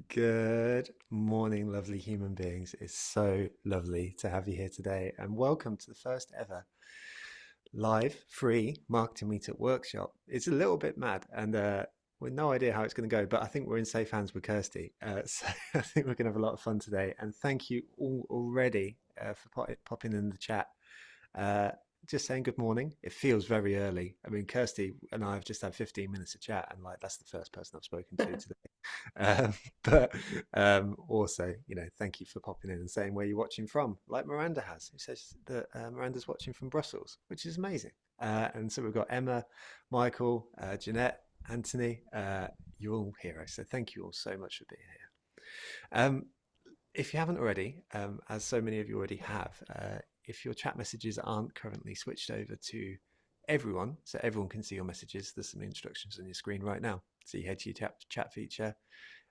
Good morning, lovely human beings. It's so lovely to have you here today, and welcome to the first ever live free marketing meetup workshop. It's a little bit mad, and we've no idea how it's going to go, but I think we're in safe hands with Kirsty. So I think we're going to have a lot of fun today. And thank you all already for popping in the chat. Uh, just saying good morning. It feels very early. I mean, Kirsty and I have just had 15 minutes of chat, and like that's the first person I've spoken to today. Um, but also, thank you for popping in and saying where you're watching from, like Miranda has, who says that Miranda's watching from Brussels, which is amazing. And so we've got Emma, Michael, Jeanette, Anthony. You're all heroes, so thank you all so much for being here. If you haven't already, as so many of you already have, if your chat messages aren't currently switched over to everyone, so everyone can see your messages, there's some instructions on your screen right now. So you head to your chat feature,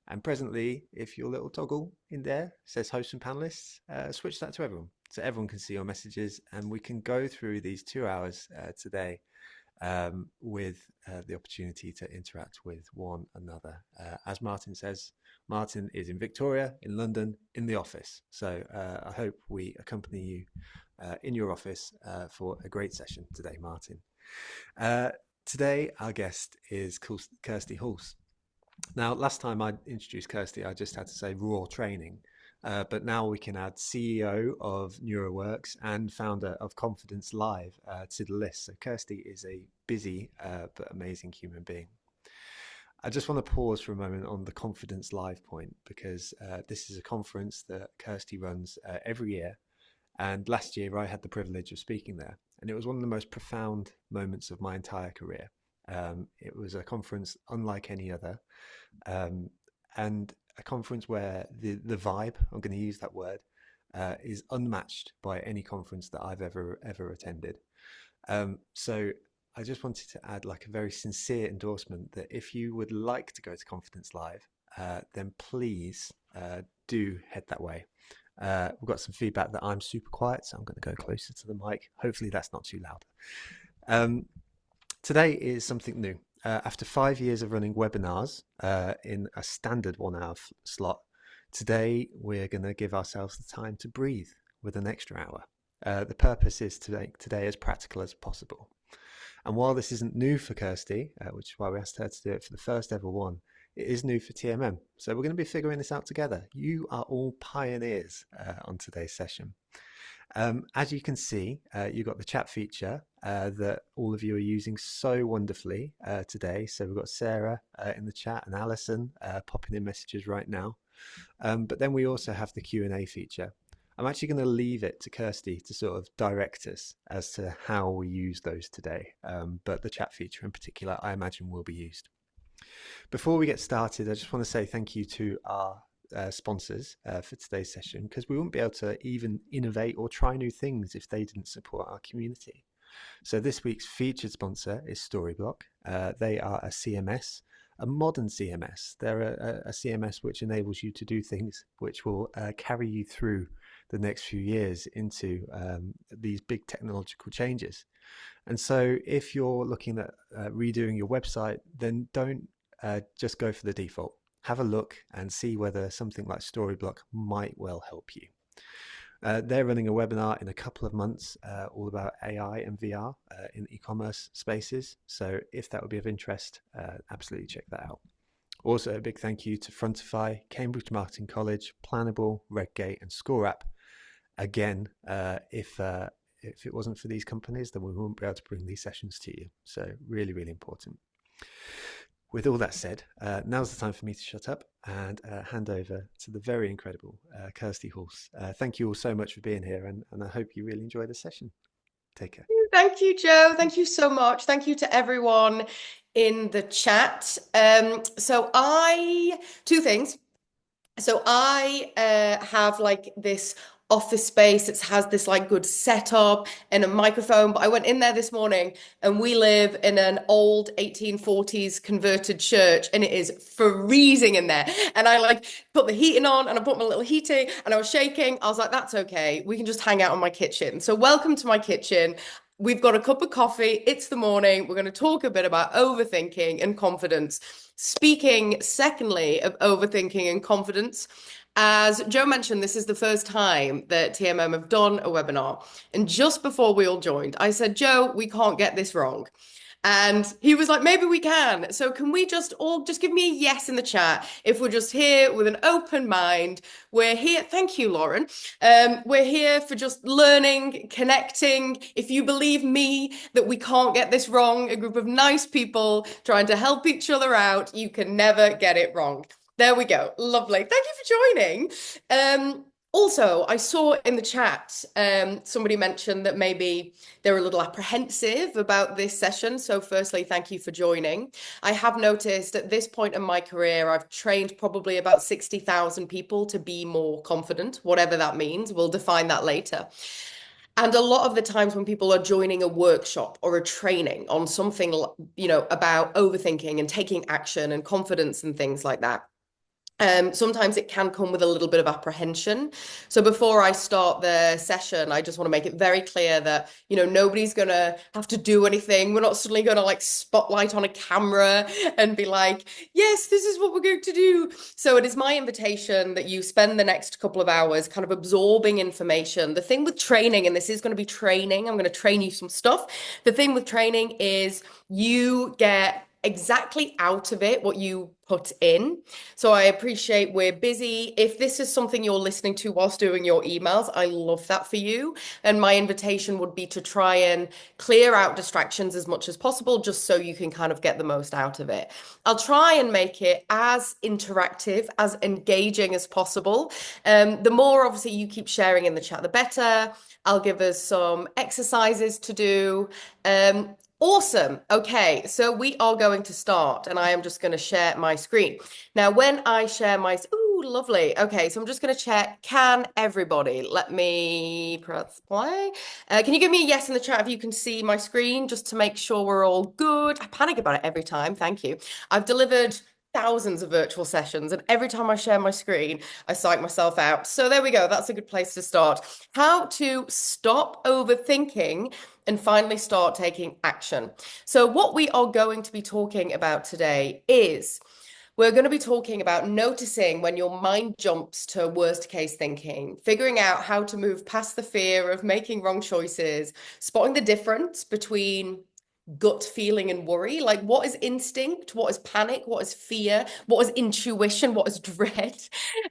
and presently, if your little toggle in there says hosts and panelists, switch that to everyone, so everyone can see your messages, and we can go through these 2 hours today with the opportunity to interact with one another. As Martin says, Martin is in Victoria, in London, in the office. So I hope we accompany you in your office for a great session today, Martin. Today, our guest is Kirsty Hulse. Now, last time I introduced Kirsty, I just had to say raw training. But now we can add CEO of NeuroWorks and founder of Confidence Live to the list. So Kirsty is a busy but amazing human being. I just want to pause for a moment on the Confidence Live point, because this is a conference that Kirsty runs every year. And last year I had the privilege of speaking there. And it was one of the most profound moments of my entire career. It was a conference unlike any other. And a conference where the vibe, I'm going to use that word, is unmatched by any conference that I've ever attended. So I just wanted to add like a very sincere endorsement that if you would like to go to Confidence Live, then please do head that way. We've got some feedback that I'm super quiet, so I'm going to go closer to the mic. Hopefully that's not too loud. Today is something new. After 5 years of running webinars in a standard 1 hour slot, today we're going to give ourselves the time to breathe with an extra hour. The purpose is to make today as practical as possible. And while this isn't new for Kirsty, which is why we asked her to do it for the first ever one, it is new for TMM. So we're going to be figuring this out together. You are all pioneers on today's session. As you can see, you've got the chat feature that all of you are using so wonderfully today. So we've got Sarah in the chat and Alison popping in messages right now. But then we also have the Q&A feature. I'm actually going to leave it to Kirsty to sort of direct us as to how we use those today. But the chat feature in particular, I imagine, will be used. Before we get started, I just want to say thank you to our sponsors for today's session, because we wouldn't be able to even innovate or try new things if they didn't support our community. So this week's featured sponsor is Storyblock. They are a CMS, a modern CMS. They're a CMS which enables you to do things which will carry you through the next few years into these big technological changes. And so if you're looking at redoing your website, then don't just go for the default. Have a look and see whether something like Storyblock might well help you. They're running a webinar in a couple of months all about AI and VR in e-commerce spaces. So if that would be of interest, absolutely check that out. Also, a big thank you to Frontify, Cambridge Marketing College, Planable, Redgate and ScoreApp. Again, if it wasn't for these companies, then we wouldn't be able to bring these sessions to you. So really, really important. With all that said, now's the time for me to shut up and hand over to the very incredible Kirsty Hulse. Thank you all so much for being here, and I hope you really enjoy the session. Take care. Thank you, Joe. Thank you so much. Thank you to everyone in the chat. Two things. So I have like this office space that has this like good setup and a microphone, but I went in there this morning and we live in an old 1840s converted church and it is freezing in there. And I like put the heating on and I put my little heating and I was shaking. I was like, that's okay. We can just hang out in my kitchen. So welcome to my kitchen. We've got a cup of coffee. It's the morning. We're going to talk a bit about overthinking and confidence. Speaking, secondly, of overthinking and confidence, as Joe mentioned, this is the first time that TMM have done a webinar. And just before we all joined, I said, Joe, we can't get this wrong. And he was like, maybe we can. So can we just all just give me a yes in the chat if we're just here with an open mind? We're here. Thank you, Lauren. We're here for just learning, connecting. If you believe me that we can't get this wrong, a group of nice people trying to help each other out, you can never get it wrong. There we go. Lovely. Thank you for joining. Also, I saw in the chat somebody mentioned that maybe they're a little apprehensive about this session. So, firstly, thank you for joining. I have noticed at this point in my career, I've trained probably about 60,000 people to be more confident, whatever that means. We'll define that later. And a lot of the times when people are joining a workshop or a training on something, about overthinking and taking action and confidence and things like that, sometimes it can come with a little bit of apprehension. So before I start the session, I just want to make it very clear that, nobody's going to have to do anything. We're not suddenly going to like spotlight on a camera and be like, yes, this is what we're going to do. So it is my invitation that you spend the next couple of hours kind of absorbing information. The thing with training, and this is going to be training, I'm going to train you some stuff. The thing with training is you get exactly out of it what you put in. So I appreciate we're busy. If this is something you're listening to whilst doing your emails, I love that for you. And my invitation would be to try and clear out distractions as much as possible, just so you can kind of get the most out of it. I'll try and make it as interactive, as engaging as possible. The more obviously you keep sharing in the chat, the better. I'll give us some exercises to do. Awesome. Okay, so we are going to start, and I am just going to share my screen. Now, when I share my, ooh, lovely. Okay, so I'm just going to check. Can everybody? Let me press play. Can you give me a yes in the chat if you can see my screen, just to make sure we're all good? I panic about it every time. Thank you. I've delivered thousands of virtual sessions, and every time I share my screen, I psych myself out. So there we go. That's a good place to start. How to stop overthinking and finally start taking action. So, what we are going to be talking about today is we're going to be talking about noticing when your mind jumps to worst case thinking, figuring out how to move past the fear of making wrong choices, spotting the difference between gut feeling and worry. Like, what is instinct? What is panic? What is fear? What is intuition? What is dread?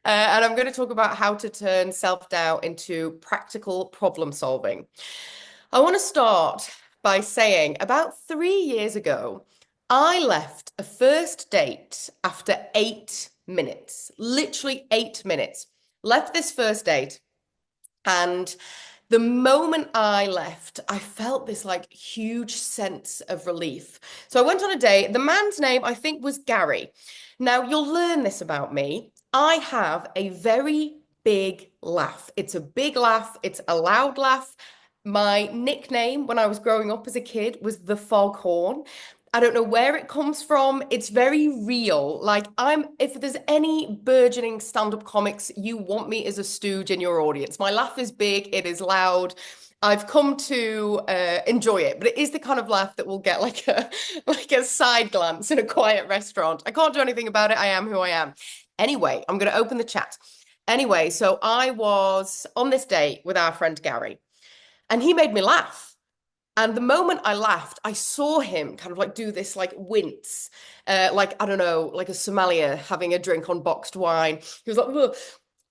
And I'm going to talk about how to turn self doubt into practical problem solving. I want to start by saying about 3 years ago, I left a first date after 8 minutes, literally 8 minutes. Left this first date, and the moment I left, I felt this like huge sense of relief. So I went on a date. The man's name, I think, was Gary. Now, you'll learn this about me. I have a very big laugh. It's a big laugh, it's a loud laugh. My nickname when I was growing up as a kid was the Foghorn. I don't know where it comes from. It's very real. Like, if there's any burgeoning stand-up comics, you want me as a stooge in your audience. My laugh is big, it is loud. I've come to enjoy it, but it is the kind of laugh that will get like a like a side glance in a quiet restaurant. I can't do anything about it. I am who I am. Anyway, I'm going to open the chat. Anyway, so I was on this date with our friend Gary, and he made me laugh. And the moment I laughed, I saw him kind of like do this like wince, like, I don't know, like a sommelier having a drink on boxed wine. He was like, ugh.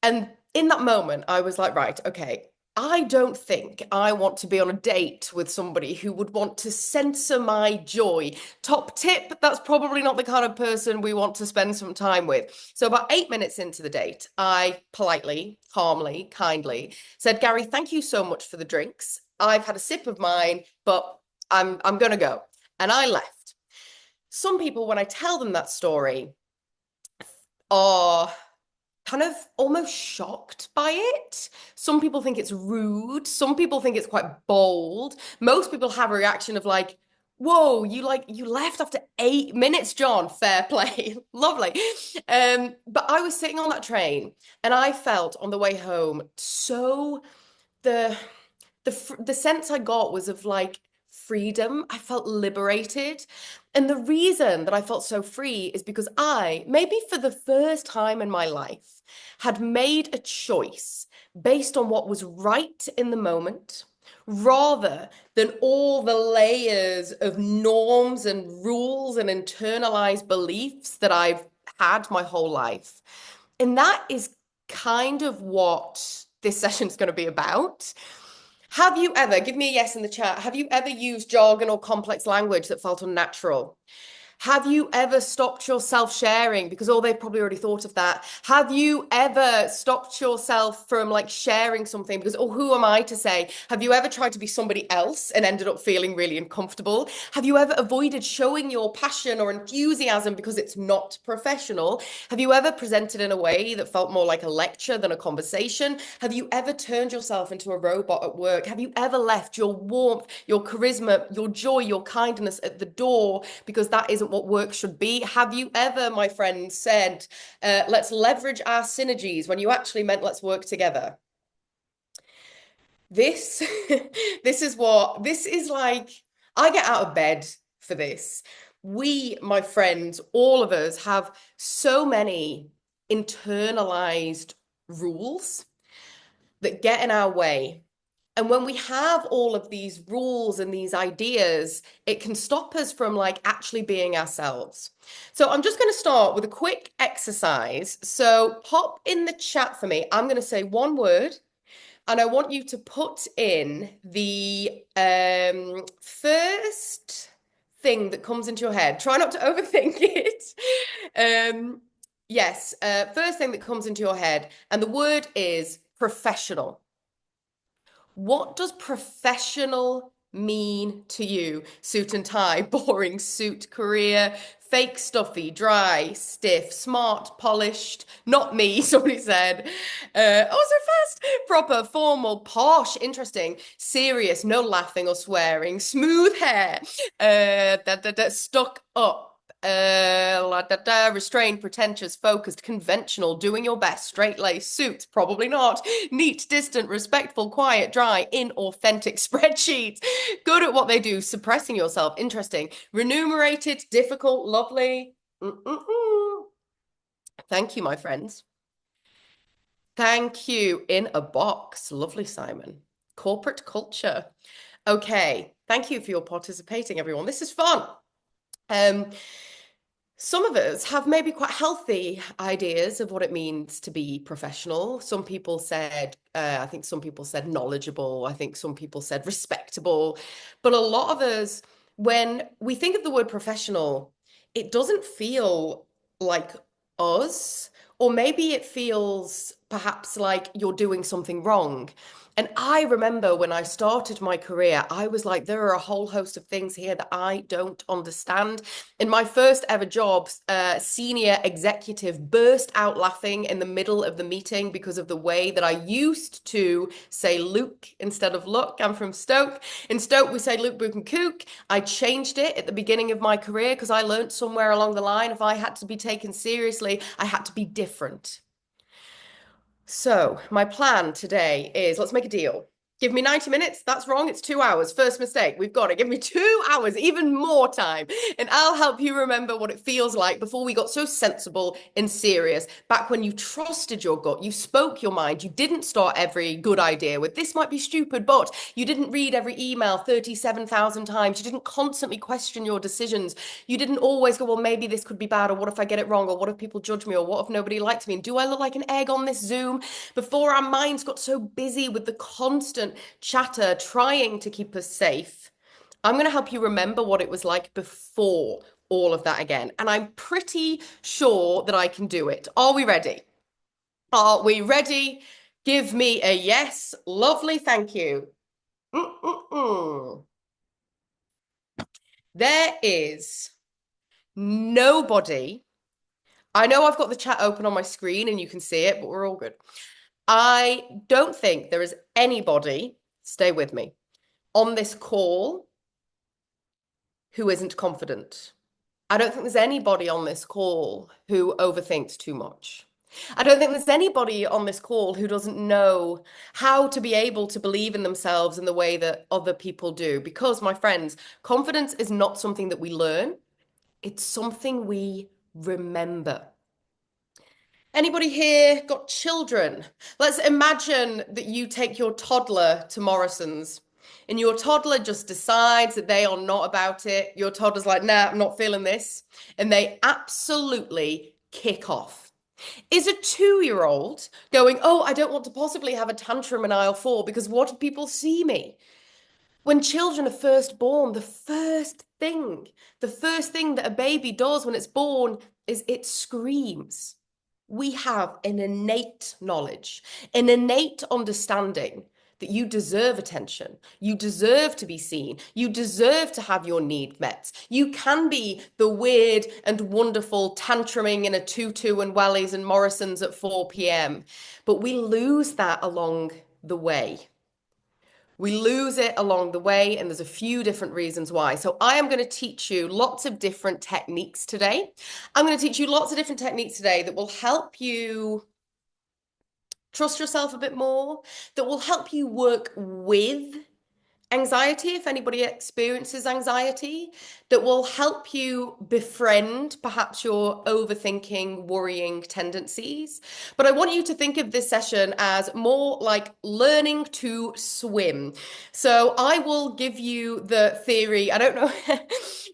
And in that moment, I was like, right, okay, I don't think I want to be on a date with somebody who would want to censor my joy. Top tip, that's probably not the kind of person we want to spend some time with. So about 8 minutes into the date, I politely, calmly, kindly said, Gary, thank you so much for the drinks. I've had a sip of mine, but I'm gonna go. And I left. Some people, when I tell them that story, are kind of almost shocked by it. Some people think it's rude. Some people think it's quite bold. Most people have a reaction of like, whoa, you left after 8 minutes, John. Fair play. Lovely. But I was sitting on that train and I felt on the way home so the the sense I got was of like freedom. I felt liberated. And the reason that I felt so free is because I, maybe for the first time in my life, had made a choice based on what was right in the moment, rather than all the layers of norms and rules and internalized beliefs that I've had my whole life. And that is kind of what this session's going to be about. Have you ever, give me a yes in the chat, have you ever used jargon or complex language that felt unnatural? Have you ever stopped yourself sharing? Because, oh, they've probably already thought of that. Have you ever stopped yourself from like sharing something because, oh, who am I to say? Have you ever tried to be somebody else and ended up feeling really uncomfortable? Have you ever avoided showing your passion or enthusiasm because it's not professional? Have you ever presented in a way that felt more like a lecture than a conversation? Have you ever turned yourself into a robot at work? Have you ever left your warmth, your charisma, your joy, your kindness at the door because that isn't what work should be? Have you ever, my friend, said, let's leverage our synergies when you actually meant let's work together? This, this is like, I get out of bed for this. We, my friends, all of us have so many internalized rules that get in our way. And when we have all of these rules and these ideas, it can stop us from like actually being ourselves. So I'm just going to start with a quick exercise. So pop in the chat for me. I'm going to say one word and I want you to put in the first thing that comes into your head. Try not to overthink it. Yes, first thing that comes into your head. And the word is professional. What does professional mean to you? Suit and tie, boring suit, career, fake, stuffy, dry, stiff, smart, polished. Not me, somebody said. Oh, so fast. Proper, formal, posh, interesting, serious, no laughing or swearing, smooth hair, stuck up. Restrained, pretentious, focused, conventional, doing your best, straight lace, suits, probably not, neat, distant, respectful, quiet, dry, inauthentic, spreadsheets, good at what they do, suppressing yourself, interesting, remunerated, difficult, lovely. Thank you, my friends. Thank you. In a box. Lovely, Simon. Corporate culture. Okay. Thank you for your participating, everyone. This is fun. Some of us have maybe quite healthy ideas of what it means to be professional. Some people said, I think some people said knowledgeable. I think some people said respectable. But a lot of us, when we think of the word professional, it doesn't feel like us, or maybe it feels perhaps like you're doing something wrong. And I remember when I started my career, I was like, there are a whole host of things here that I don't understand. In my first ever job, senior executive burst out laughing in the middle of the meeting because of the way that I used to say Luke instead of look. I'm from Stoke. In Stoke, we say Luke, Book, and Kook. I changed it at the beginning of my career because I learned somewhere along the line if I had to be taken seriously, I had to be different. So, my plan today is let's make a deal. Give me 90 minutes. That's wrong. It's 2 hours. First mistake. We've got it. Give me 2 hours, even more time. And I'll help you remember what it feels like before we got so sensible and serious. Back when you trusted your gut, you spoke your mind. You didn't start every good idea with this might be stupid, but you didn't read every email 37,000 times. You didn't constantly question your decisions. You didn't always go, well, maybe this could be bad, or what if I get it wrong, or what if people judge me, or what if nobody likes me? And do I look like an egg on this Zoom? Before our minds got so busy with the constant chatter trying to keep us safe, I'm going to help you remember what it was like before all of that again. And I'm pretty sure that I can do it. Are we ready? Are we ready? Give me a yes. Lovely. Thank you. There is nobody. I know I've got the chat open on my screen and you can see it, but we're all good. I don't think there is anybody, stay with me, on this call who isn't confident. I don't think there's anybody on this call who overthinks too much. I don't think there's anybody on this call who doesn't know how to be able to believe in themselves in the way that other people do. Because, my friends, confidence is not something that we learn, it's something we remember. Anybody here got children? Let's imagine that you take your toddler to Morrison's and your toddler just decides that they are not about it. Your toddler's like, nah, I'm not feeling this. And they absolutely kick off. Is a 2-year-old going, oh, I don't want to possibly have a tantrum in aisle 4 because what if people see me? When children are first born, the first thing that a baby does when it's born is it screams. We have an innate knowledge, an innate understanding that you deserve attention. You deserve to be seen. You deserve to have your need met. You can be the weird and wonderful tantruming in a tutu and wellies and Morrison's at 4 p.m. But we lose that along the way. We lose it along the way, and there's a few different reasons why. So, I am going to teach you lots of different techniques today. I'm going to teach you lots of different techniques today that will help you trust yourself a bit more, that will help you work with anxiety, if anybody experiences anxiety, that will help you befriend perhaps your overthinking, worrying tendencies. But I want you to think of this session as more like learning to swim. So I will give you the theory. I don't know.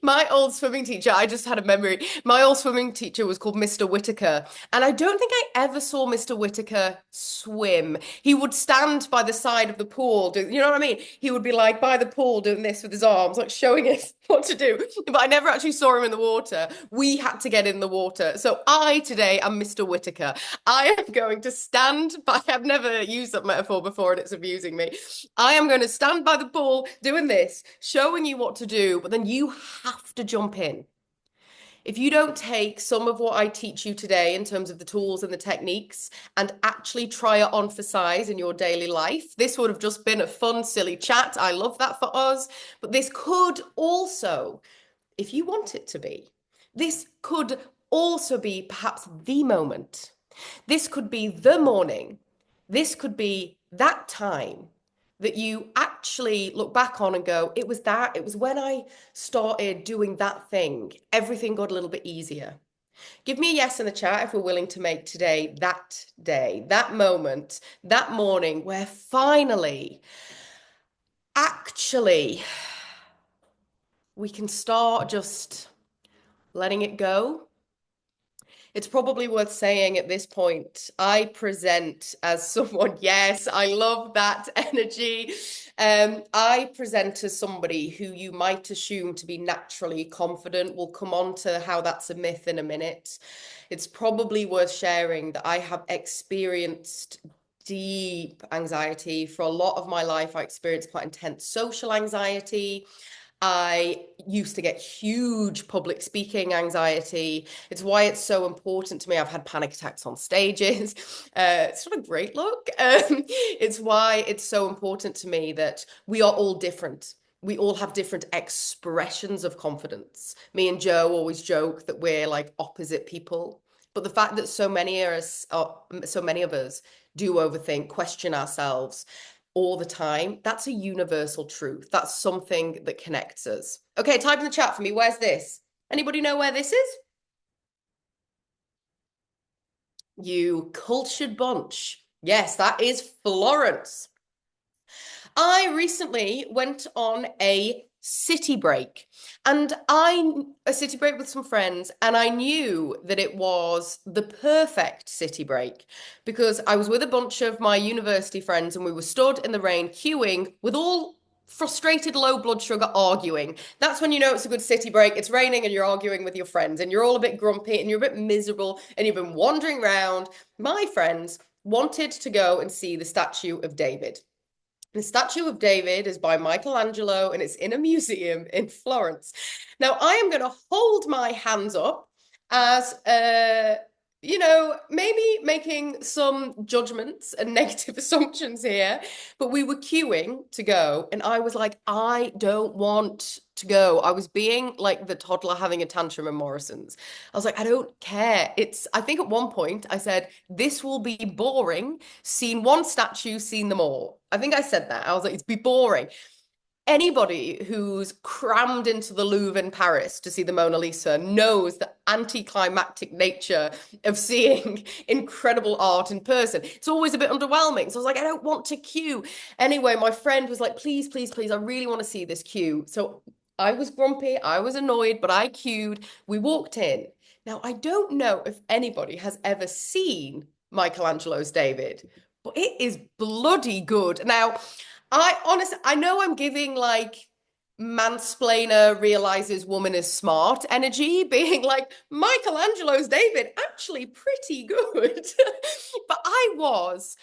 My old swimming teacher, I just had a memory. My old swimming teacher was called Mr. Whitaker. And I don't think I ever saw Mr. Whitaker swim. He would stand by the side of the pool, you know what I mean? He would be like by the pool doing this with his arms, like showing us what to do. But I never actually saw him in the water. We had to get in the water. So I today am Mr. Whitaker. I am going to stand by, I've never used that metaphor before and it's amusing me. I am going to stand by the pool doing this, showing you what to do, but then you have to jump in. If you don't take some of what I teach you today in terms of the tools and the techniques and actually try it on for size in your daily life, this would have just been a fun, silly chat. I love that for us. But this could also, if you want it to be, this could also be perhaps the moment. This could be the morning. This could be that time that you actually look back on and go, it was that, it was when I started doing that thing, everything got a little bit easier. Give me a yes in the chat if we're willing to make today that day, that moment, that morning where finally, actually, we can start just letting it go. It's probably worth saying at this point, I present as someone, yes, I love that energy. I present as somebody who you might assume to be naturally confident. We'll come on to how that's a myth in a minute. It's probably worth sharing that I have experienced deep anxiety for a lot of my life. I experienced quite intense social anxiety. I used to get huge public speaking anxiety. It's why it's so important to me. I've had panic attacks on stages. It's not a great look. It's why it's so important to me that we are all different. We all have different expressions of confidence. Me and Joe always joke that we're like opposite people. But the fact that so many of us do overthink, question ourselves, all the time, that's a universal truth. That's something that connects us. Okay, type in the chat for me. Where's this? Anybody know where this is? You cultured bunch. Yes, that is Florence. I recently went on a city break and a city break with some friends, and I knew that it was the perfect city break because I was with a bunch of my university friends and we were stood in the rain queuing with all frustrated low blood sugar arguing. That's when you know it's a good city break. It's raining and you're arguing with your friends and you're all a bit grumpy and you're a bit miserable and you've been wandering around. My friends wanted to go and see the statue of David. The statue of David is by Michelangelo and it's in a museum in Florence. Now, I am going to hold my hands up as maybe making some judgments and negative assumptions here, but we were queuing to go, and I was like, I don't want to go. I was being like the toddler having a tantrum in Morrison's. I was like, I don't care. I think at one point I said, this will be boring. Seen one statue, seen them all. I think I said that. I was like, it's be boring. Anybody who's crammed into the Louvre in Paris to see the Mona Lisa knows the anticlimactic nature of seeing incredible art in person. It's always a bit underwhelming. So I was like, I don't want to queue. Anyway, my friend was like, please, please, please, I really want to see this queue. So I was grumpy, I was annoyed, but I queued. We walked in. Now, I don't know if anybody has ever seen Michelangelo's David, but it is bloody good. Now, I know I'm giving like mansplainer realizes woman is smart energy, being like, Michelangelo's David, actually pretty good. But I was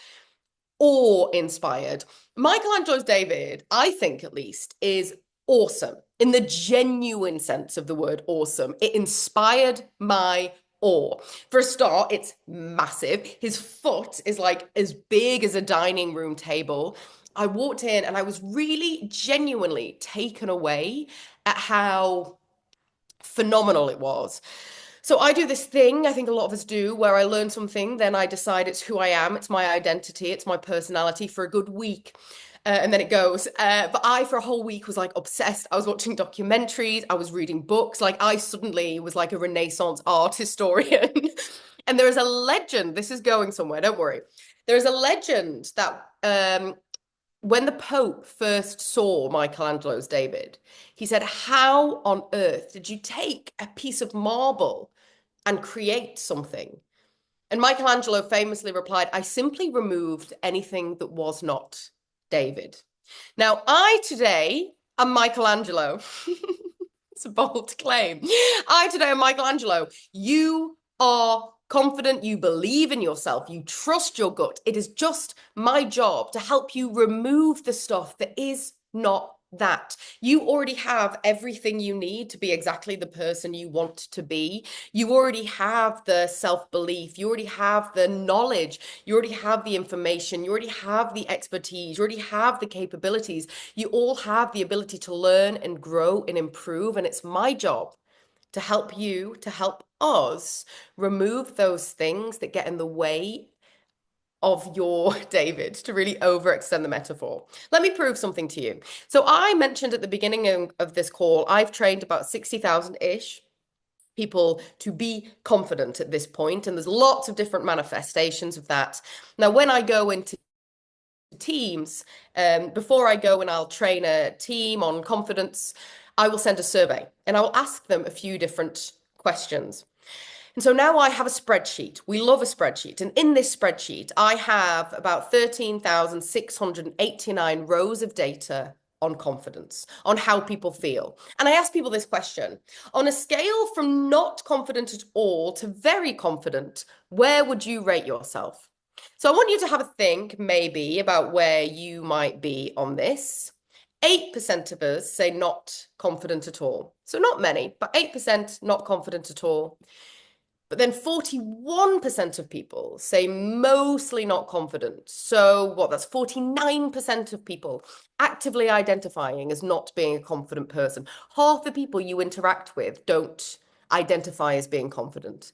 awe-inspired. Michelangelo's David, I think at least, is awesome in the genuine sense of the word awesome. It inspired my awe. For a start, it's massive. His foot is like as big as a dining room table. I walked in and I was really genuinely taken away at how phenomenal it was. So I do this thing, I think a lot of us do, where I learn something, then I decide it's who I am, it's my identity, it's my personality for a good week. And then it goes. But I, for a whole week, was like obsessed. I was watching documentaries, I was reading books. Like, I suddenly was like a Renaissance art historian. And there is a legend, this is going somewhere, don't worry. There is a legend that when the Pope first saw Michelangelo's David, he said, how on earth did you take a piece of marble and create something? And Michelangelo famously replied, I simply removed anything that was not David. Now, I today am Michelangelo. It's a bold claim. I today am Michelangelo. You are confident, you believe in yourself, you trust your gut. It is just my job to help you remove the stuff that is not that. You already have everything you need to be exactly the person you want to be. You already have the self-belief, you already have the knowledge, you already have the information, you already have the expertise, you already have the capabilities. You all have the ability to learn and grow and improve. And it's my job to help you, to help us remove those things that get in the way of your David, to really overextend the metaphor. Let me prove something to you. So I mentioned at the beginning of this call, I've trained about 60,000-ish people to be confident at this point, and there's lots of different manifestations of that. Now, when I go into teams, before I go and I'll train a team on confidence, I will send a survey and I will ask them a few different questions. And so now I have a spreadsheet. We love a spreadsheet. And in this spreadsheet, I have about 13,689 rows of data on confidence, on how people feel. And I ask people this question: on a scale from not confident at all to very confident, where would you rate yourself? So I want you to have a think maybe about where you might be on this. 8% of us say not confident at all. So not many, but 8% not confident at all. But then 41% of people say mostly not confident. So what? That's 49% of people actively identifying as not being a confident person. Half the people you interact with don't identify as being confident.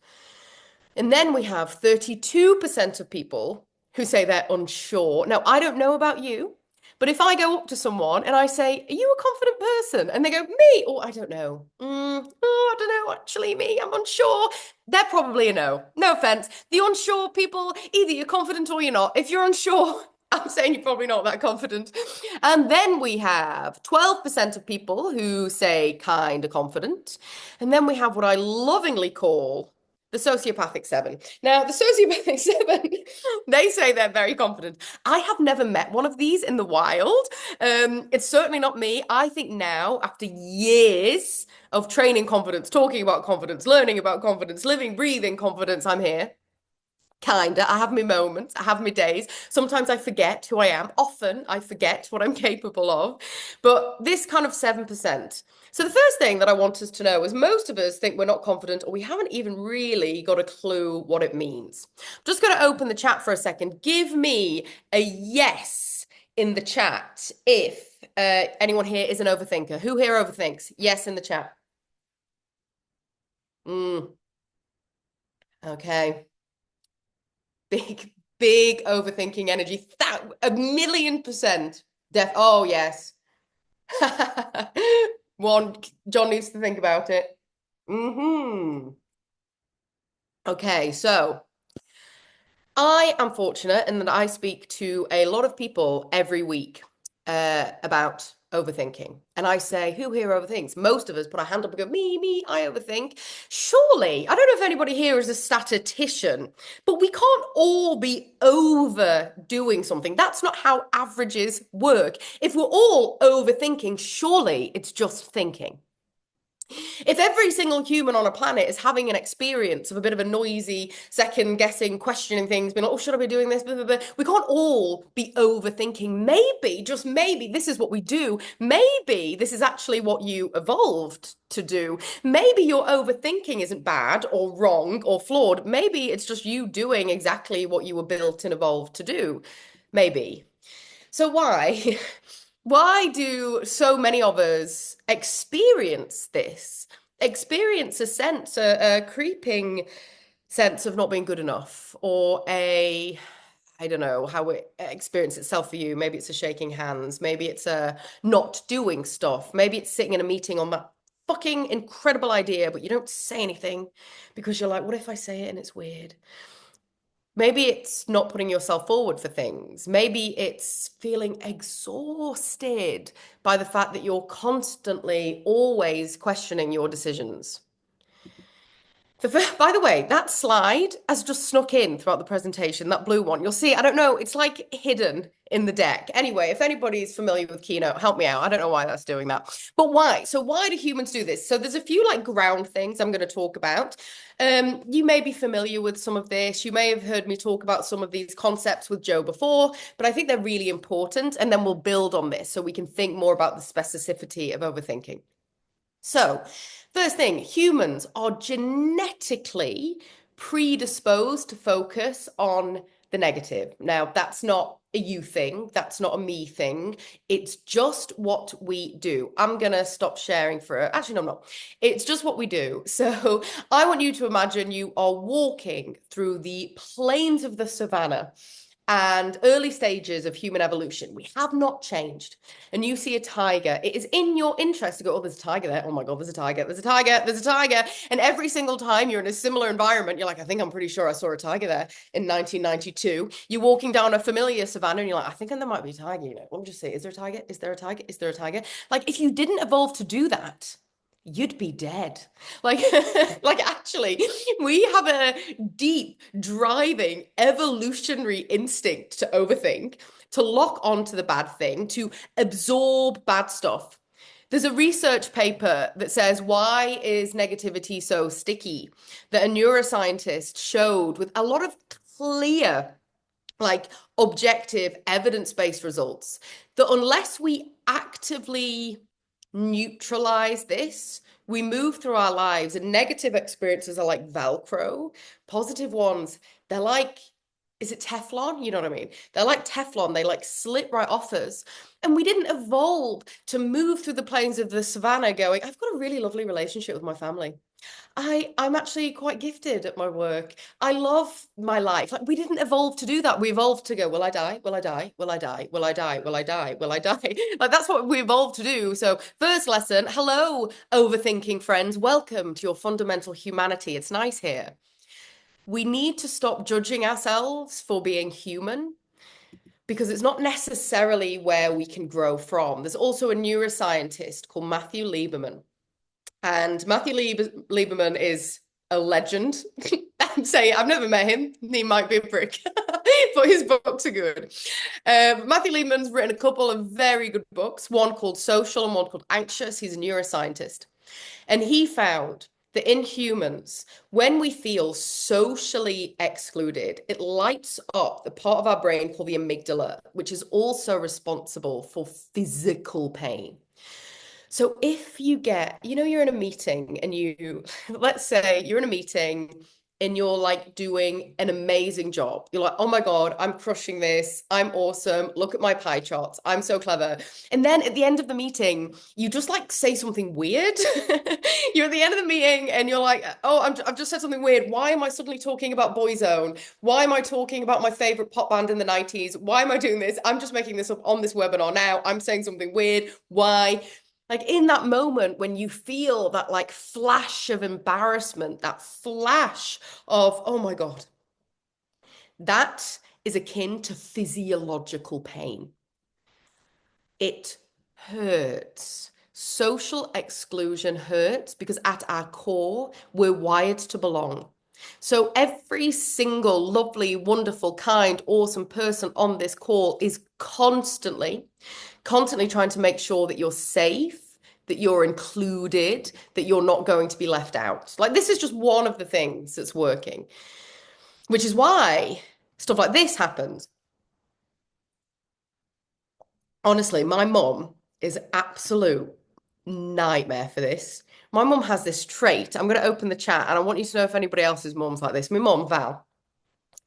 And then we have 32% of people who say they're unsure. Now, I don't know about you, but if I go up to someone and I say, are you a confident person? And they go, me? Oh, I don't know. I don't know, actually, me, I'm unsure. They're probably a no. No offense. The unsure people, either you're confident or you're not. If you're unsure, I'm saying you're probably not that confident. And then we have 12% of people who say kind of confident. And then we have what I lovingly call the sociopathic seven. Now, the sociopathic seven, they say they're very confident. I have never met one of these in the wild. It's certainly not me. I think now, after years of training confidence, talking about confidence, learning about confidence, living, breathing confidence, I'm here. Kinda. I have my moments, I have my days. Sometimes I forget who I am. Often I forget what I'm capable of. But this kind of 7%. So the first thing that I want us to know is most of us think we're not confident or we haven't even really got a clue what it means. I'm just going to open the chat for a second. Give me a yes in the chat if anyone here is an overthinker. Who here overthinks? Yes in the chat. Mm, okay. Big, big overthinking energy. That 1,000,000%. Oh, yes. One, John needs to think about it. Okay, so I am fortunate in that I speak to a lot of people every week about overthinking. And I say, who here overthinks? Most of us put our hand up and go, me, I overthink. Surely, I don't know if anybody here is a statistician, but we can't all be overdoing something. That's not how averages work. If we're all overthinking, surely it's just thinking. If every single human on a planet is having an experience of a bit of a noisy, second guessing, questioning things, being like, oh, should I be doing this? Blah, blah, blah. We can't all be overthinking. Maybe, just maybe, this is what we do. Maybe this is actually what you evolved to do. Maybe your overthinking isn't bad or wrong or flawed. Maybe it's just you doing exactly what you were built and evolved to do. Maybe. So why? Why do so many of us experience this? Experience a sense, a creeping sense of not being good enough, or I don't know how it experience itself for you. Maybe it's a shaking hands. Maybe it's a not doing stuff. Maybe it's sitting in a meeting on that fucking incredible idea, but you don't say anything because you're like, what if I say it and it's weird? Maybe it's not putting yourself forward for things. Maybe it's feeling exhausted by the fact that you're constantly always questioning your decisions. By the way, that slide has just snuck in throughout the presentation, that blue one. You'll see, I don't know, it's like hidden in the deck. Anyway, if anybody's familiar with Keynote, help me out. I don't know why that's doing that. But why? So why do humans do this? So there's a few like ground things I'm going to talk about. You may be familiar with some of this. You may have heard me talk about some of these concepts with Joe before, but I think they're really important. And then we'll build on this so we can think more about the specificity of overthinking. So, first thing, humans are genetically predisposed to focus on the negative. Now, that's not a you thing, that's not a me thing. It's just what we do. I'm going to stop sharing for actually, no, I'm not. It's just what we do. So, I want you to imagine you are walking through the plains of the savannah and early stages of human evolution. We have not changed. And you see a tiger, it is in your interest to go, oh, there's a tiger there. Oh my God, there's a tiger, there's a tiger, there's a tiger. And every single time you're in a similar environment, you're like, I think I'm pretty sure I saw a tiger there in 1992. You're walking down a familiar savannah and you're like, I think there might be a tiger. You know, let me just say, is there a tiger? Is there a tiger? Is there a tiger? Like, if you didn't evolve to do that, you'd be dead. Like, like actually, we have a deep, driving, evolutionary instinct to overthink, to lock onto the bad thing, to absorb bad stuff. There's a research paper that says, why is negativity so sticky? That a neuroscientist showed with a lot of clear, like objective, evidence-based results, that unless we actively neutralize this, we move through our lives, and negative experiences are like Velcro. Positive ones, they're like, is it Teflon? You know what I mean? They're like Teflon, they like slip right off us. And we didn't evolve to move through the plains of the savannah going, I've got a really lovely relationship with my family. I'm actually quite gifted at my work. I love my life. Like we didn't evolve to do that. We evolved to go, will I die? Will I die? Will I die? Will I die? Will I die? Will I die? Like that's what we evolved to do. So first lesson, hello, overthinking friends. Welcome to your fundamental humanity. It's nice here. We need to stop judging ourselves for being human because it's not necessarily where we can grow from. There's also a neuroscientist called Matthew Lieberman. And Matthew Lieberman is a legend. I'm saying I've never met him. He might be a prick, but his books are good. Matthew Lieberman's written a couple of very good books, one called Social and one called Anxious. He's a neuroscientist. And he found that in humans, when we feel socially excluded, it lights up the part of our brain called the amygdala, which is also responsible for physical pain. So if you get, you're in a meeting and let's say you're in a meeting and you're like doing an amazing job. You're like, oh my God, I'm crushing this. I'm awesome. Look at my pie charts. I'm so clever. And then at the end of the meeting, you just like say something weird. You're at the end of the meeting and you're like, oh, I've just said something weird. Why am I suddenly talking about Boyzone? Why am I talking about my favorite pop band in the 90s? Why am I doing this? I'm just making this up on this webinar now. I'm saying something weird. Why? Like in that moment when you feel that like flash of embarrassment, that flash of, oh my God, that is akin to physiological pain. It hurts. Social exclusion hurts because at our core, we're wired to belong. So every single lovely, wonderful, kind, awesome person on this call is constantly trying to make sure that you're safe, that you're included, that you're not going to be left out. Like this is just one of the things that's working, which is why stuff like this happens. Honestly, my mum is absolute nightmare for this. My mum has this trait. I'm going to open the chat and I want you to know if anybody else's mum's like this. My mum, Val,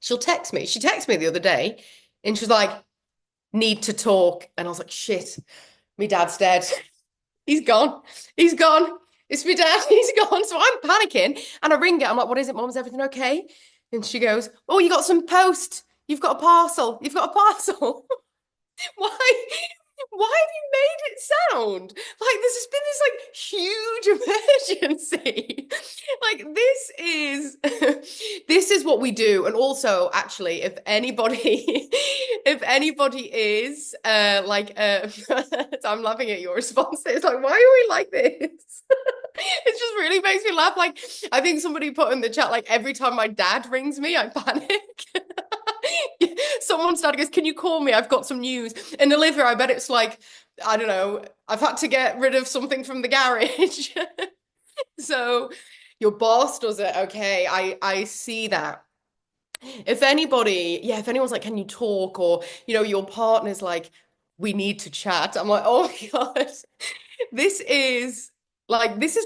she'll text me. She texted me the other day and she's like, need to talk. And I was like, shit, my dad's dead. He's gone. He's gone. It's my dad. He's gone. So I'm panicking and I ring it. I'm like, what is it, mum? Is everything okay? And she goes, oh, you got some post. You've got a parcel. You've got a parcel. Why? Why have you made it sound like this has been this like huge emergency? Like this is what we do. And also, actually, if anybody if anybody is I'm laughing at your response. It's like, why are we like this? It just really makes me laugh. Like, I think somebody put in the chat, like, every time my dad rings me, I panic. Someone started goes, can you call me? I've got some news. And Olivia, I bet it's like, I don't know, I've had to get rid of something from the garage. So your boss does it. Okay, I see that. If anybody, yeah, if anyone's like, can you talk? Or, your partner's like, we need to chat. I'm like, oh my God. This is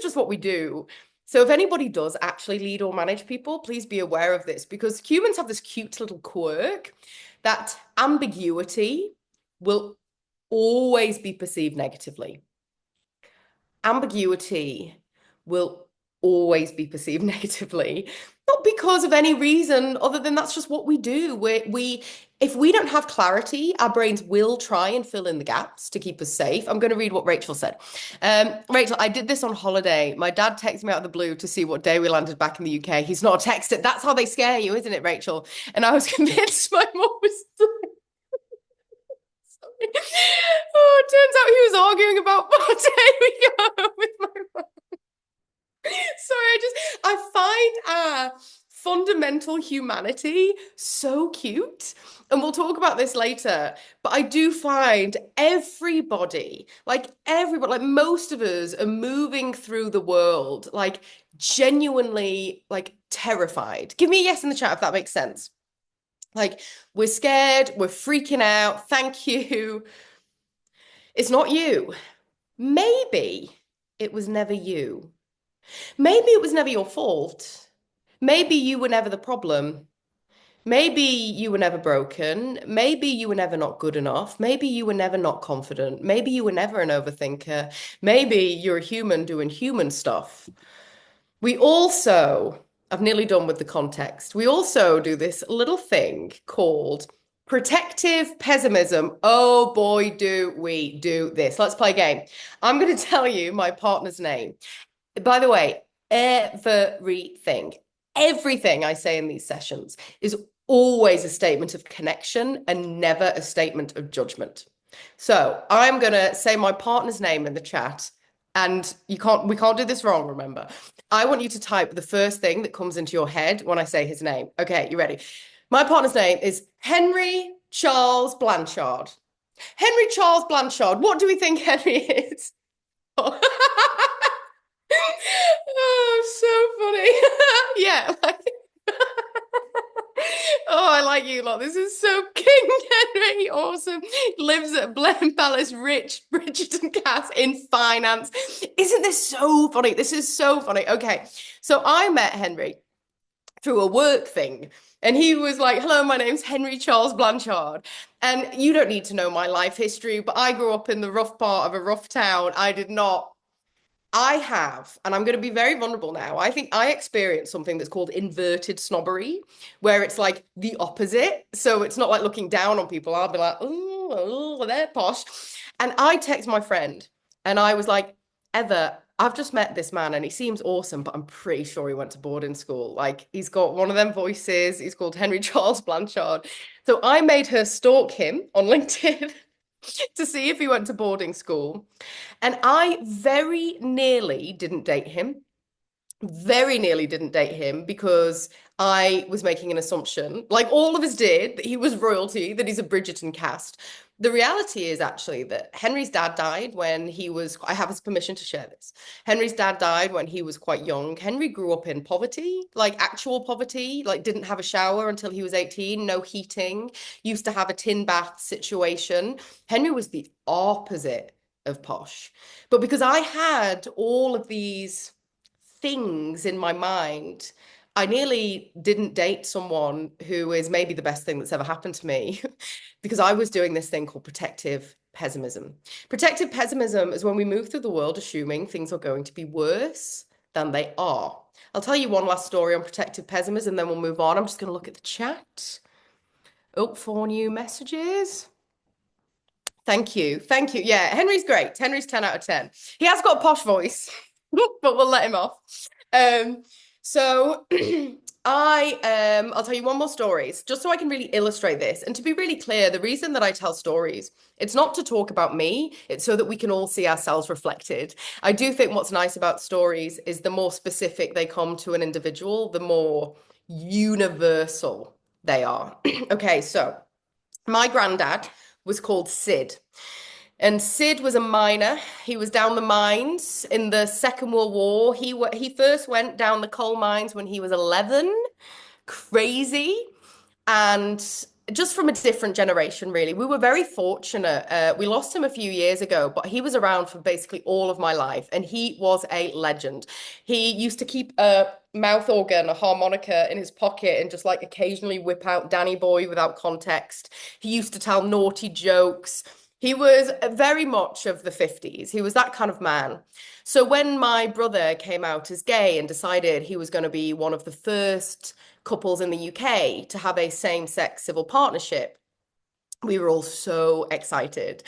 just what we do. So if anybody does actually lead or manage people, please be aware of this because humans have this cute little quirk that ambiguity will always be perceived negatively. Ambiguity will always be perceived negatively, not because of any reason other than that's just what we do. If we don't have clarity, our brains will try and fill in the gaps to keep us safe. I'm going to read what Rachel said. Rachel, I did this on holiday. My dad texted me out of the blue to see what day we landed back in the UK. He's not texted. That's how they scare you, isn't it, Rachel? And I was convinced my mom was. Oh, it turns out he was arguing about what day we go with my mom. Sorry, I find our fundamental humanity so cute. And we'll talk about this later. But I do find everybody, like most of us are moving through the world, like genuinely like terrified. Give me a yes in the chat if that makes sense. Like we're scared, we're freaking out. Thank you. It's not you. Maybe it was never you. Maybe it was never your fault. Maybe you were never the problem. Maybe you were never broken. Maybe you were never not good enough. Maybe you were never not confident. Maybe you were never an overthinker. Maybe you're a human doing human stuff. I've nearly done with the context. We also do this little thing called protective pessimism. Oh boy, do we do this. Let's play a game. I'm going to tell you my partner's name. By the way, everything I say in these sessions is always a statement of connection and never a statement of judgment. So I'm going to say my partner's name in the chat and we can't do this wrong, remember. I want you to type the first thing that comes into your head when I say his name. Okay, you ready? My partner's name is Henry Charles Blanchard. Henry Charles Blanchard. What do we think Henry is? Oh, so funny. Yeah. Oh, I like you lot. This is so King Henry. Awesome. Lives at Blenheim Palace, rich, Bridgerton cast in finance. Isn't this so funny? This is so funny. Okay. So I met Henry through a work thing. And he was like, "Hello, my name's Henry Charles Blanchard. And you don't need to know my life history, but I grew up in the rough part of a rough town. I did not I have, and I'm going to be very vulnerable now. I think I experienced something that's called inverted snobbery, where it's like the opposite. So it's not like looking down on people. I'll be like, oh, they're posh. And I text my friend and I was like, Ever, I've just met this man and he seems awesome, but I'm pretty sure he went to boarding school. Like he's got one of them voices. He's called Henry Charles Blanchard. So I made her stalk him on LinkedIn to see if he went to boarding school. And I very nearly didn't date him. Very nearly didn't date him because I was making an assumption, like all of us did, that he was royalty, that he's a Bridgerton cast. The reality is actually that Henry's dad died when he was, I have his permission to share this. Henry's dad died when he was quite young. Henry grew up in poverty, like actual poverty, like didn't have a shower until he was 18, no heating, used to have a tin bath situation. Henry was the opposite of posh. But because I had all of these things in my mind, I nearly didn't date someone who is maybe the best thing that's ever happened to me because I was doing this thing called protective pessimism. Protective pessimism is when we move through the world assuming things are going to be worse than they are. I'll tell you one last story on protective pessimism, and then we'll move on. I'm just going to look at the chat. Oh, 4 new messages. Thank you. Thank you. Yeah, Henry's great. Henry's 10 out of 10. He has got a posh voice, but we'll let him off. Um, so I'll tell you one more story, just so I can really illustrate this. And to be really clear, the reason that I tell stories, it's not to talk about me, it's so that we can all see ourselves reflected. I do think what's nice about stories is the more specific they come to an individual, the more universal they are. Okay, so my granddad was called Sid. And Sid was a miner. He was down the mines in the Second World War. He first went down the coal mines when he was 11. Crazy. And just from a different generation, really. We were very fortunate. We lost him a few years ago, but he was around for basically all of my life, and he was a legend. He used to keep a mouth organ, a harmonica in his pocket, and just like occasionally whip out Danny Boy without context. He used to tell naughty jokes. He was very much of the 50s. He was that kind of man. So when my brother came out as gay and decided he was going to be one of the first couples in the UK to have a same-sex civil partnership, we were all so excited.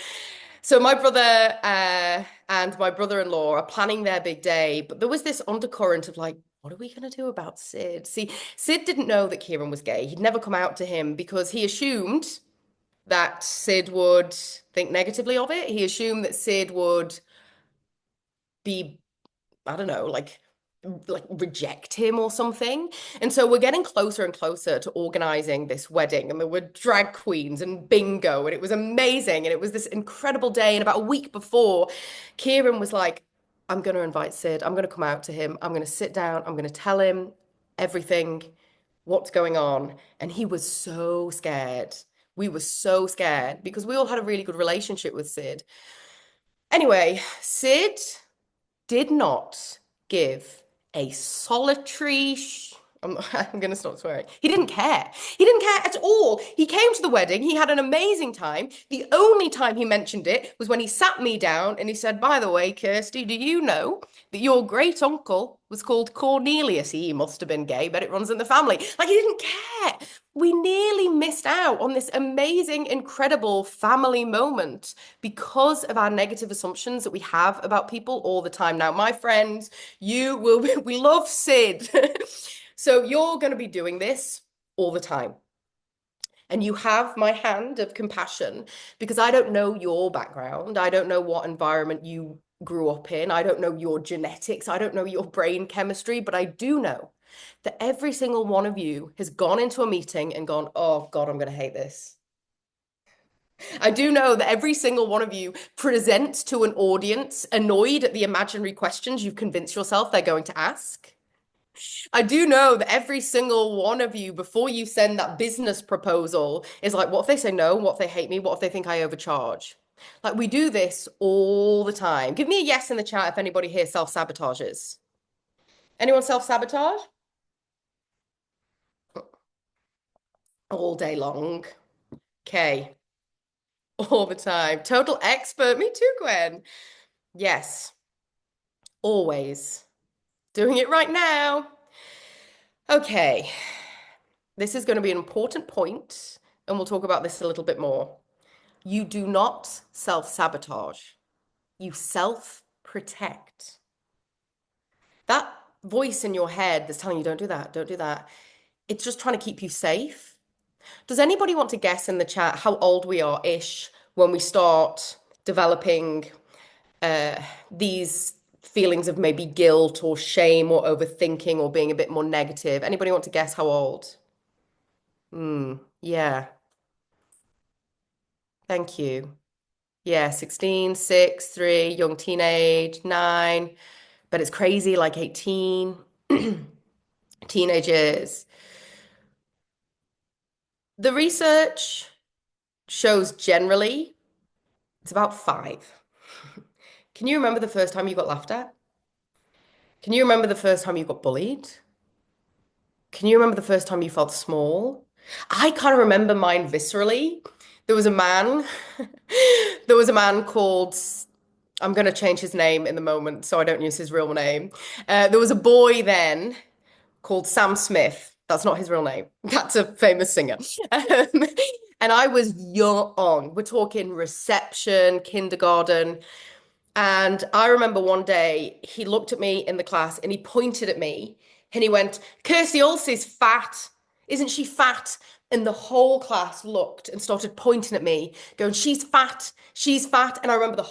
So my brother and my brother-in-law are planning their big day, but there was this undercurrent of like, what are we going to do about Sid? See, Sid didn't know that Kieran was gay. He'd never come out to him because he assumed that Sid would think negatively of it. He assumed that Sid would be, I don't know, like reject him or something. And so we're getting closer and closer to organizing this wedding. And there were drag queens and bingo, and it was amazing. And it was this incredible day. And about a week before, Kieran was like, I'm going to invite Sid. I'm going to come out to him. I'm going to sit down. I'm going to tell him everything, what's going on. And he was so scared. We were so scared because we all had a really good relationship with Sid. Anyway, Sid did not give a solitary I'm going to stop swearing. He didn't care. He didn't care at all. He came to the wedding. He had an amazing time. The only time he mentioned it was when he sat me down and he said, "By the way, Kirsty, do you know that your great uncle was called Cornelius? He must have been gay, but it runs in the family." Like he didn't care. We nearly missed out on this amazing, incredible family moment because of our negative assumptions that we have about people all the time. Now, my friends, we love Sid. So you're going to be doing this all the time. And you have my hand of compassion because I don't know your background. I don't know what environment you grew up in. I don't know your genetics. I don't know your brain chemistry, but I do know that every single one of you has gone into a meeting and gone, "Oh God, I'm going to hate this." I do know that every single one of you presents to an audience annoyed at the imaginary questions you've convinced yourself they're going to ask. I do know that every single one of you, before you send that business proposal, is like, what if they say no? What if they hate me? What if they think I overcharge? Like, we do this all the time. Give me a yes in the chat if anybody here self-sabotages. Anyone self-sabotage? All day long. Okay. All the time. Total expert. Me too, Gwen. Yes. Always. Doing it right now. Okay. This is going to be an important point, and we'll talk about this a little bit more. You do not self-sabotage. You self-protect. That voice in your head that's telling you, don't do that, don't do that, it's just trying to keep you safe. Does anybody want to guess in the chat how old we are ish when we start developing uh, these feelings of maybe guilt or shame or overthinking or being a bit more negative? Anybody want to guess how old? Yeah, thank you. Yeah, 16, 6, 3, young teenage, 9, but it's crazy, like 18, teenagers. The research shows generally it's about 5. Can you remember the first time you got laughed at? Can you remember the first time you got bullied? Can you remember the first time you felt small? I kind of remember mine viscerally. There was a man, there was a man called, I'm going to change his name in the moment so I don't use his real name. There was a boy then called Sam Smith. That's not his real name. That's a famous singer. Um, and I was young. We're talking reception, kindergarten. And I remember one day he looked at me in the class and he pointed at me and he went, Kirsty Hulse is fat. Isn't she fat? And the whole class looked and started pointing at me, going, she's fat, she's fat. And I remember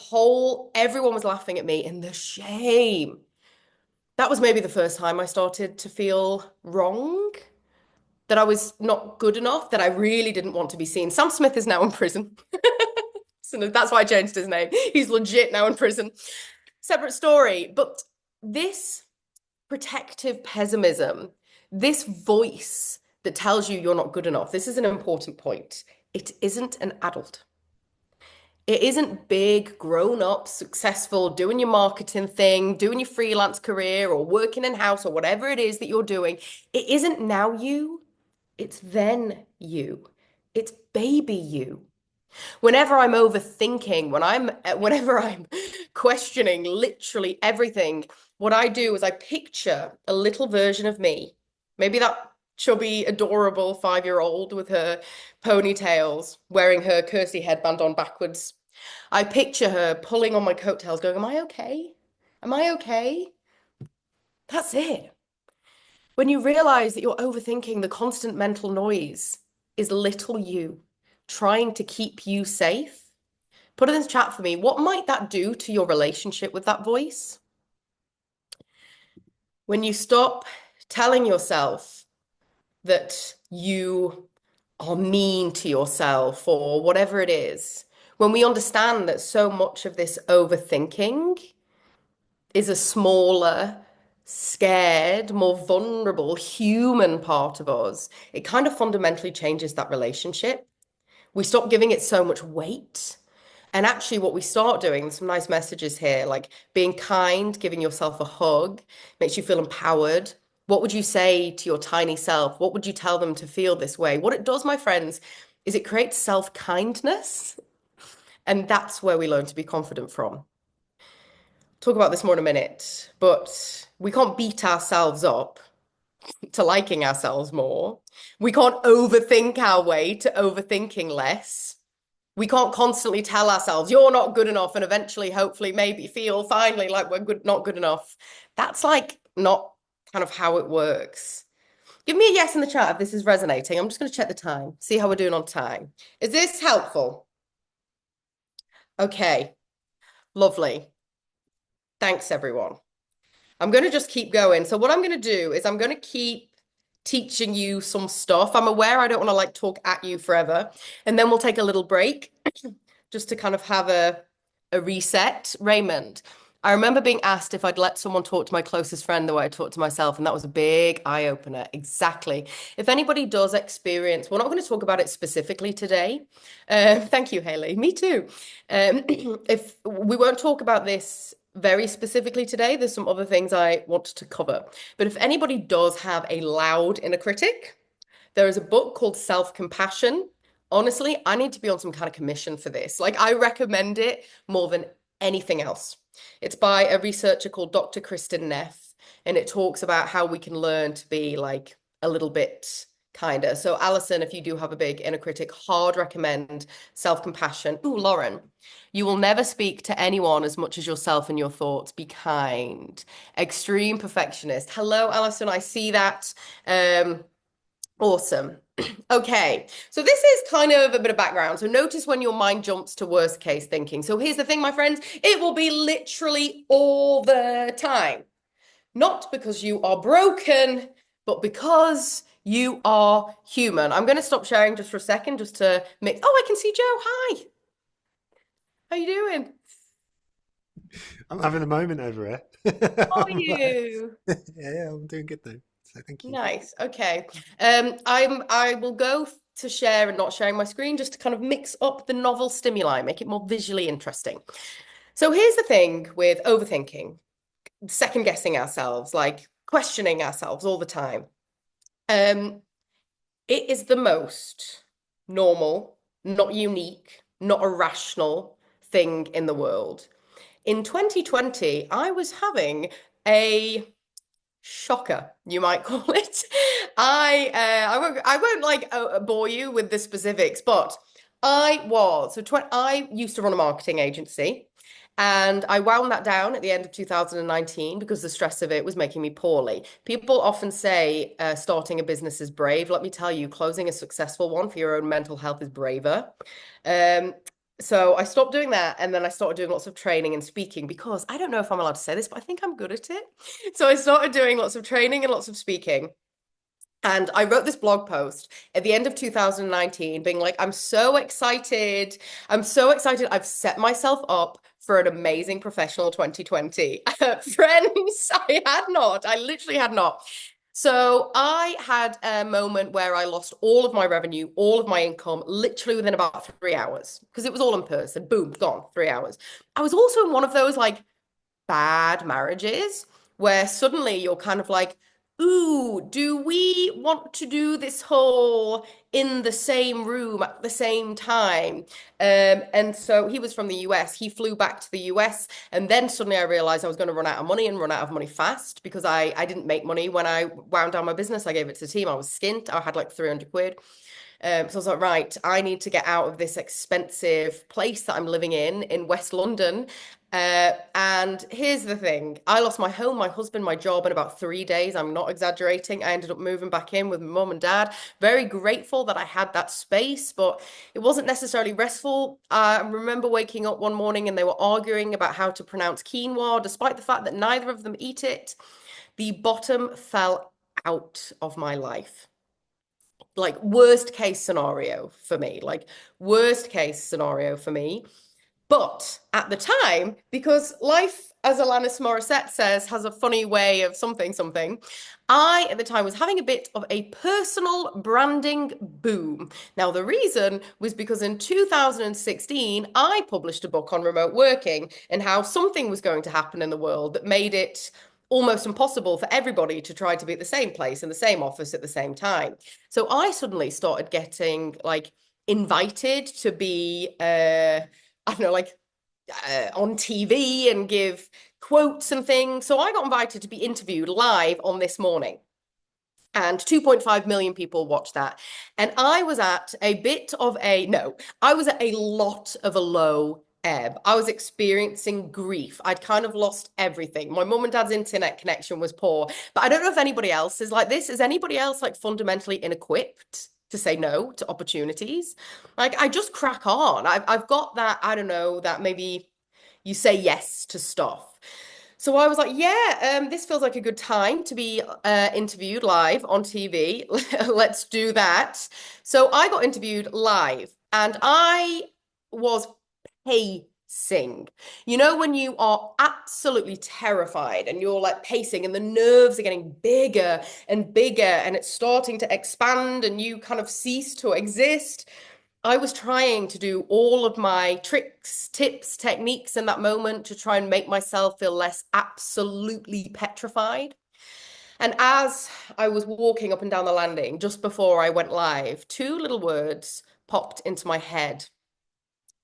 everyone was laughing at me and the shame. That was maybe the first time I started to feel wrong, that I was not good enough, that I really didn't want to be seen. Sam Smith is now in prison. So that's why I changed his name. He's legit now in prison. Separate story. But this protective pessimism, this voice that tells you you're not good enough, this is an important point. It isn't an adult. It isn't big, grown up, successful, doing your marketing thing, doing your freelance career, or working in house, or whatever it is that you're doing. It isn't now you, it's then you. It's baby you. Whenever I'm overthinking, whenever I'm questioning literally everything, what I do is I picture a little version of me. Maybe that chubby, adorable 5-year-old with her ponytails, wearing her Kirsty headband on backwards. I picture her pulling on my coattails, going, am I okay? Am I okay? That's it. When you realize that you're overthinking, the constant mental noise is little you trying to keep you safe. Put it in the chat for me. What might that do to your relationship with that voice? When you stop telling yourself that you are mean to yourself or whatever it is, when we understand that so much of this overthinking is a smaller, scared, more vulnerable human part of us, it kind of fundamentally changes that relationship. We stop giving it so much weight. And actually, what we start doing, some nice messages here, like being kind, giving yourself a hug, makes you feel empowered. What would you say to your tiny self? What would you tell them to feel this way? What it does, my friends, is it creates self-kindness. And that's where we learn to be confident from. Talk about this more in a minute, but we can't beat ourselves up to liking ourselves more. We can't overthink our way to overthinking less. We can't constantly tell ourselves, you're not good enough, and eventually, hopefully, maybe feel finally like we're good, not good enough. That's like not kind of how it works. Give me a yes in the chat if this is resonating. I'm just going to check the time, see how we're doing on time. Is this helpful? Okay, lovely. Thanks, everyone. I'm going to just keep going. So what I'm going to do is I'm going to keep teaching you some stuff. I'm aware I don't want to like talk at you forever. And then we'll take a little break just to kind of have a reset. Raymond, I remember being asked if I'd let someone talk to my closest friend the way I talk to myself, and that was a big eye opener. Exactly. If anybody does experience, we're not going to talk about it specifically today. Thank you, Haley. Me too. If we won't talk about this very specifically today, there's some other things I want to cover. But if anybody does have a loud inner critic, there is a book called Self-Compassion. Honestly, I need to be on some kind of commission for this. Like, I recommend it more than anything else. It's by a researcher called Dr. Kristen Neff, and it talks about how we can learn to be like a little bit kinder. So, Alison, if you do have a big inner critic, hard recommend Self-Compassion. Ooh, Lauren, you will never speak to anyone as much as yourself and your thoughts. Be kind. Extreme perfectionist. Hello, Alison. I see that. Awesome. Okay, so this is kind of a bit of background. So notice when your mind jumps to worst case thinking. So here's the thing, my friends, it will be literally all the time. Not because you are broken, but because you are human. I'm going to stop sharing just for a second, just to mix. Oh, I can see Joe. Hi. How you doing? I'm having a moment over here. How are I'm like, you? yeah, I'm doing good though. So thank you. Nice. Okay. I will go to share and not sharing my screen just to kind of mix up the novel stimuli, make it more visually interesting. So here's the thing with overthinking, second guessing ourselves, like questioning ourselves all the time. Um, it is the most normal, not unique, not irrational thing in the world. In 2020, I was having a shocker, you might call it. I won't like bore you with the specifics, but I used to run a marketing agency, and I wound that down at the end of 2019 because the stress of it was making me poorly. People often say starting a business is brave. Let me tell you, closing a successful one for your own mental health is braver. Um, so I stopped doing that, and then I started doing lots of training and speaking because I don't know if I'm allowed to say this, but I think I'm good at it. So I started doing lots of training and lots of speaking. And I wrote this blog post at the end of 2019, being like, I'm so excited. I'm so excited. I've set myself up for an amazing professional 2020. Friends, I had not. I literally had not. So I had a moment where I lost all of my revenue, all of my income, literally within about 3 hours, because it was all in person. Boom, gone, 3 hours. I was also in one of those like bad marriages where suddenly you're kind of like, ooh, do we want to do this whole in the same room at the same time? And so he was from the US. He flew back to the US. And then suddenly I realized I was going to run out of money and run out of money fast because I didn't make money when I wound down my business. I gave it to the team. I was skint. I had like 300 quid. So I was like, right, I need to get out of this expensive place that I'm living in West London. And here's the thing. I lost my home, my husband, my job in about 3 days. I'm not exaggerating. I ended up moving back in with my mum and dad. Very grateful that I had that space, but it wasn't necessarily restful. I remember waking up one morning and they were arguing about how to pronounce quinoa, despite the fact that neither of them eat it. The bottom fell out of my life, like worst case scenario for me, like worst case scenario for me. But at the time, because life, as Alanis Morissette says, has a funny way of something, I at the time was having a bit of a personal branding boom. Now, the reason was because in 2016, I published a book on remote working and how something was going to happen in the world that made it almost impossible for everybody to try to be at the same place in the same office at the same time. So I suddenly started getting like invited to be I don't know, like on TV and give quotes and things. So I got invited to be interviewed live on This Morning. And 2.5 million people watched that. And I was at a bit of a, no, I was at a lot of a low ebb. I was experiencing grief. I'd kind of lost everything. My mum and dad's internet connection was poor. But I don't know if anybody else is like this. Is anybody else like fundamentally ill-equipped to say no to opportunities? Like I just crack on. I've got that, I don't know, that maybe you say yes to stuff. So I was like, yeah, this feels like a good time to be interviewed live on TV. Let's do that. So I got interviewed live, and I was pacing. You know, when you are absolutely terrified and you're like pacing and the nerves are getting bigger and bigger and it's starting to expand and you kind of cease to exist. I was trying to do all of my tricks, tips, techniques in that moment to try and make myself feel less absolutely petrified. And as I was walking up and down the landing just before I went live, two little words popped into my head.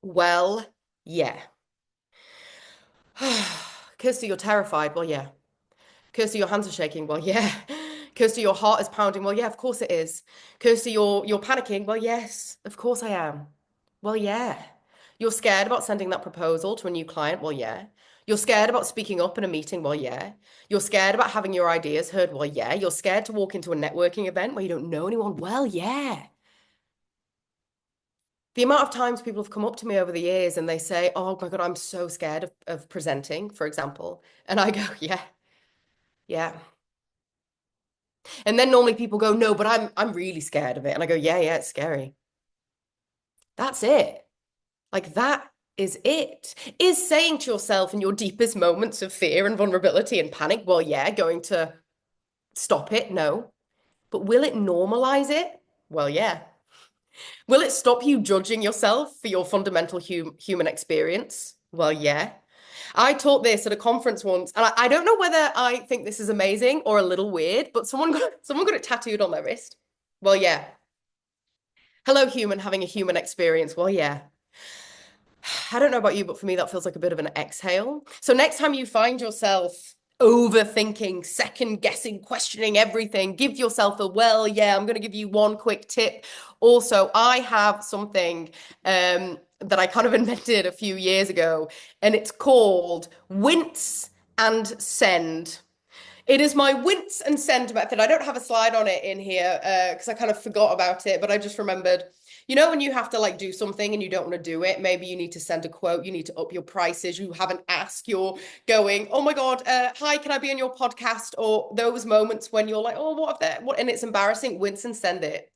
Well, yeah. Kirsty, you're terrified. Well, yeah. Kirsty, your hands are shaking. Well, yeah. Kirsty, your heart is pounding. Well, yeah, of course it is. Kirsty, you're panicking. Well, yes, of course I am. Well, yeah. You're scared about sending that proposal to a new client. Well, yeah. You're scared about speaking up in a meeting. Well, yeah. You're scared about having your ideas heard. Well, yeah. You're scared to walk into a networking event where you don't know anyone. Well, yeah. The amount of times people have come up to me over the years and they say, "Oh my God, I'm so scared of presenting," for example. And I go, "Yeah, yeah." And then normally people go, "No, but I'm really scared of it." And I go, "Yeah, yeah, it's scary." That's it. Like that is it. Is saying to yourself in your deepest moments of fear and vulnerability and panic, well, yeah, going to stop it? No. But will it normalize it? Well, yeah. Will it stop you judging yourself for your fundamental human experience? Well, yeah. I taught this at a conference once, and I don't know whether I think this is amazing or a little weird, but someone got it tattooed on their wrist. Well, yeah. Hello, human, having a human experience. Well, yeah. I don't know about you, but for me, that feels like a bit of an exhale. So next time you find yourself overthinking, second guessing, questioning everything, give yourself a well, yeah, I'm going to give you one quick tip. Also, I have something that I kind of invented a few years ago, and it's called wince and send. It is my wince and send method. I don't have a slide on it in here because I kind of forgot about it, but I just remembered. You know, when you have to like do something and you don't want to do it, maybe you need to send a quote, you need to up your prices, you haven't asked, you're going, "Oh my God, hi, can I be on your podcast?" Or those moments when you're like, "Oh, what if that?" What? And it's embarrassing. Wince and send it.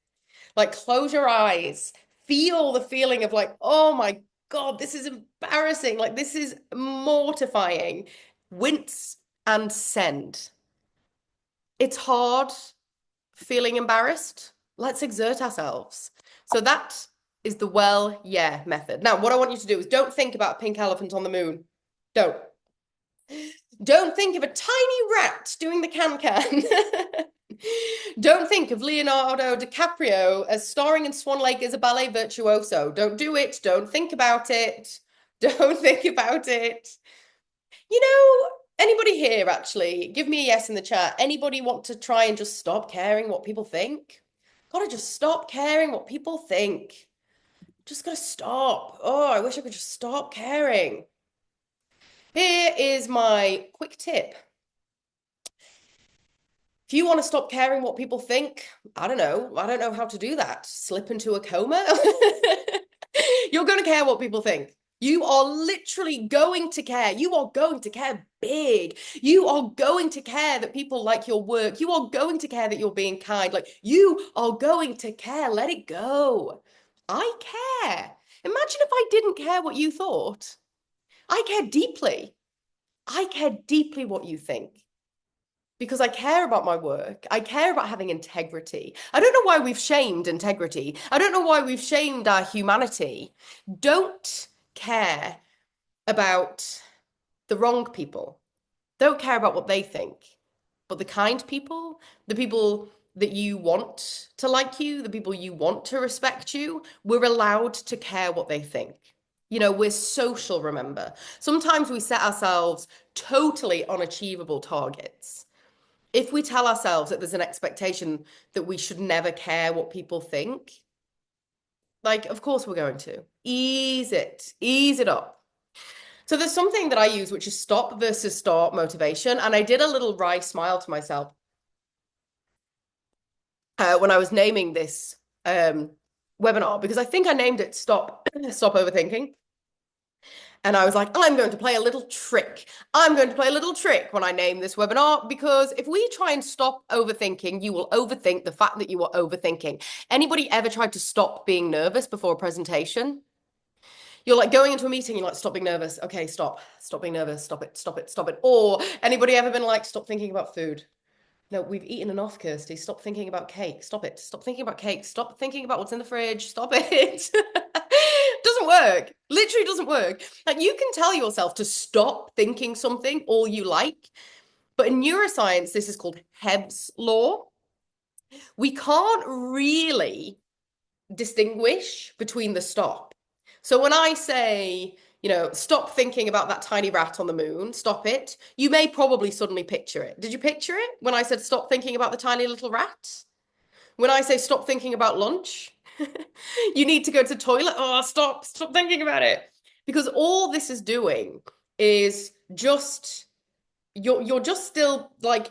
Like, close your eyes, feel the feeling of like, "Oh my God, this is embarrassing. Like, this is mortifying." Wince and send. It's hard feeling embarrassed. Let's exert ourselves. So that is the well, yeah method. Now, what I want you to do is don't think about a pink elephant on the moon. Don't. Don't think of a tiny rat doing the can-can. Don't think of Leonardo DiCaprio as starring in Swan Lake as a ballet virtuoso. Don't do it. Don't think about it. Don't think about it. You know, anybody here actually, give me a yes in the chat. Anybody want to try and just stop caring what people think? Gotta just stop caring what people think. Just gotta stop. Oh, I wish I could just stop caring. Here is my quick tip. If you want to stop caring what people think, I don't know. I don't know how to do that. Slip into a coma? You're going to care what people think. You are literally going to care. You are going to care big. You are going to care that people like your work. You are going to care that you're being kind. Like, you are going to care. Let it go. I care. Imagine if I didn't care what you thought. I care deeply. I care deeply what you think because I care about my work. I care about having integrity. I don't know why we've shamed integrity. I don't know why we've shamed our humanity. Don't care about the wrong people. Don't care about what they think. But the kind people, the people that you want to like you, the people you want to respect you, we're allowed to care what they think. You know, we're social, remember. Sometimes we set ourselves totally unachievable targets. If we tell ourselves that there's an expectation that we should never care what people think, like, of course we're going to. Ease it up. So there's something that I use, which is stop versus start motivation. And I did a little wry smile to myself when I was naming this webinar, because I think I named it Stop Overthinking. And I was like, I'm going to play a little trick. I'm going to play a little trick when I name this webinar, because if we try and stop overthinking, you will overthink the fact that you are overthinking. Anybody ever tried to stop being nervous before a presentation? You're like going into a meeting, you're like, stop being nervous. Okay, stop. Stop being nervous. Stop it. Stop it. Stop it. Or anybody ever been like, stop thinking about food? No, we've eaten enough, Kirsty. Stop thinking about cake. Stop it. Stop thinking about cake. Stop thinking about what's in the fridge. Stop it. Doesn't work. Literally doesn't work. Like you can tell yourself to stop thinking something all you like, but in neuroscience, this is called Hebb's law. We can't really distinguish between the stop. So when I say, stop thinking about that tiny rat on the moon, stop it, you may probably suddenly picture it. Did you picture it when I said stop thinking about the tiny little rat? When I say stop thinking about lunch, you need to go to the toilet. Oh, stop thinking about it. Because all this is doing is just you're just still like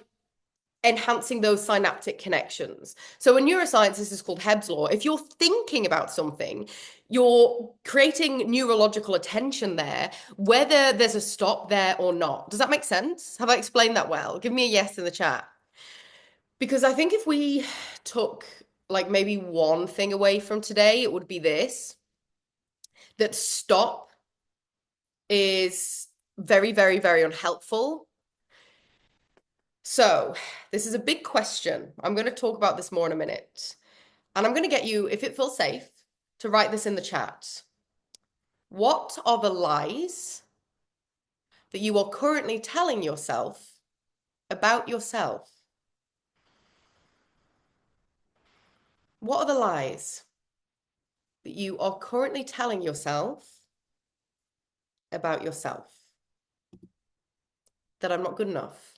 enhancing those synaptic connections. So in neuroscience, this is called Hebb's law. If you're thinking about something, you're creating neurological attention there, whether there's a stop there or not. Does that make sense? Have I explained that well? Give me a yes in the chat. Because I think if we took like maybe one thing away from today, it would be this, that stop is very, very, very unhelpful. So, this is a big question. I'm going to talk about this more in a minute. And I'm going to get you, if it feels safe, to write this in the chat. What are the lies that you are currently telling yourself about yourself? What are the lies that you are currently telling yourself about yourself? That I'm not good enough,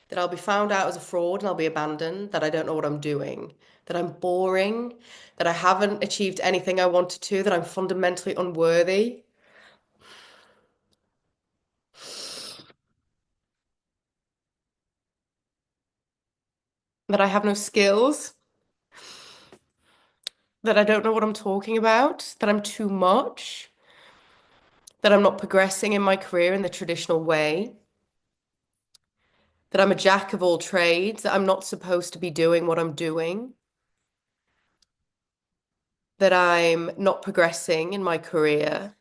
that I'll be found out as a fraud and I'll be abandoned, that I don't know what I'm doing, that I'm boring, that I haven't achieved anything I wanted to, that I'm fundamentally unworthy, that I have no skills, that I don't know what I'm talking about, that I'm too much, that I'm not progressing in my career in the traditional way, that I'm a jack of all trades, that I'm not supposed to be doing what I'm doing, that I'm not progressing in my career,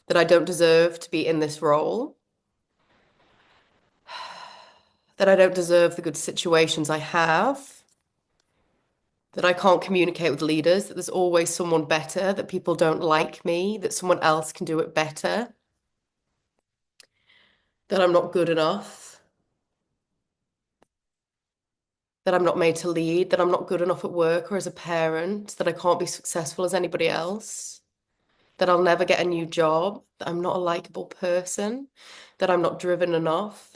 that I don't deserve to be in this role, that I don't deserve the good situations I have, that I can't communicate with leaders, that there's always someone better, that people don't like me, that someone else can do it better, that I'm not good enough, that I'm not made to lead, that I'm not good enough at work or as a parent, that I can't be successful as anybody else, that I'll never get a new job, that I'm not a likable person, that I'm not driven enough.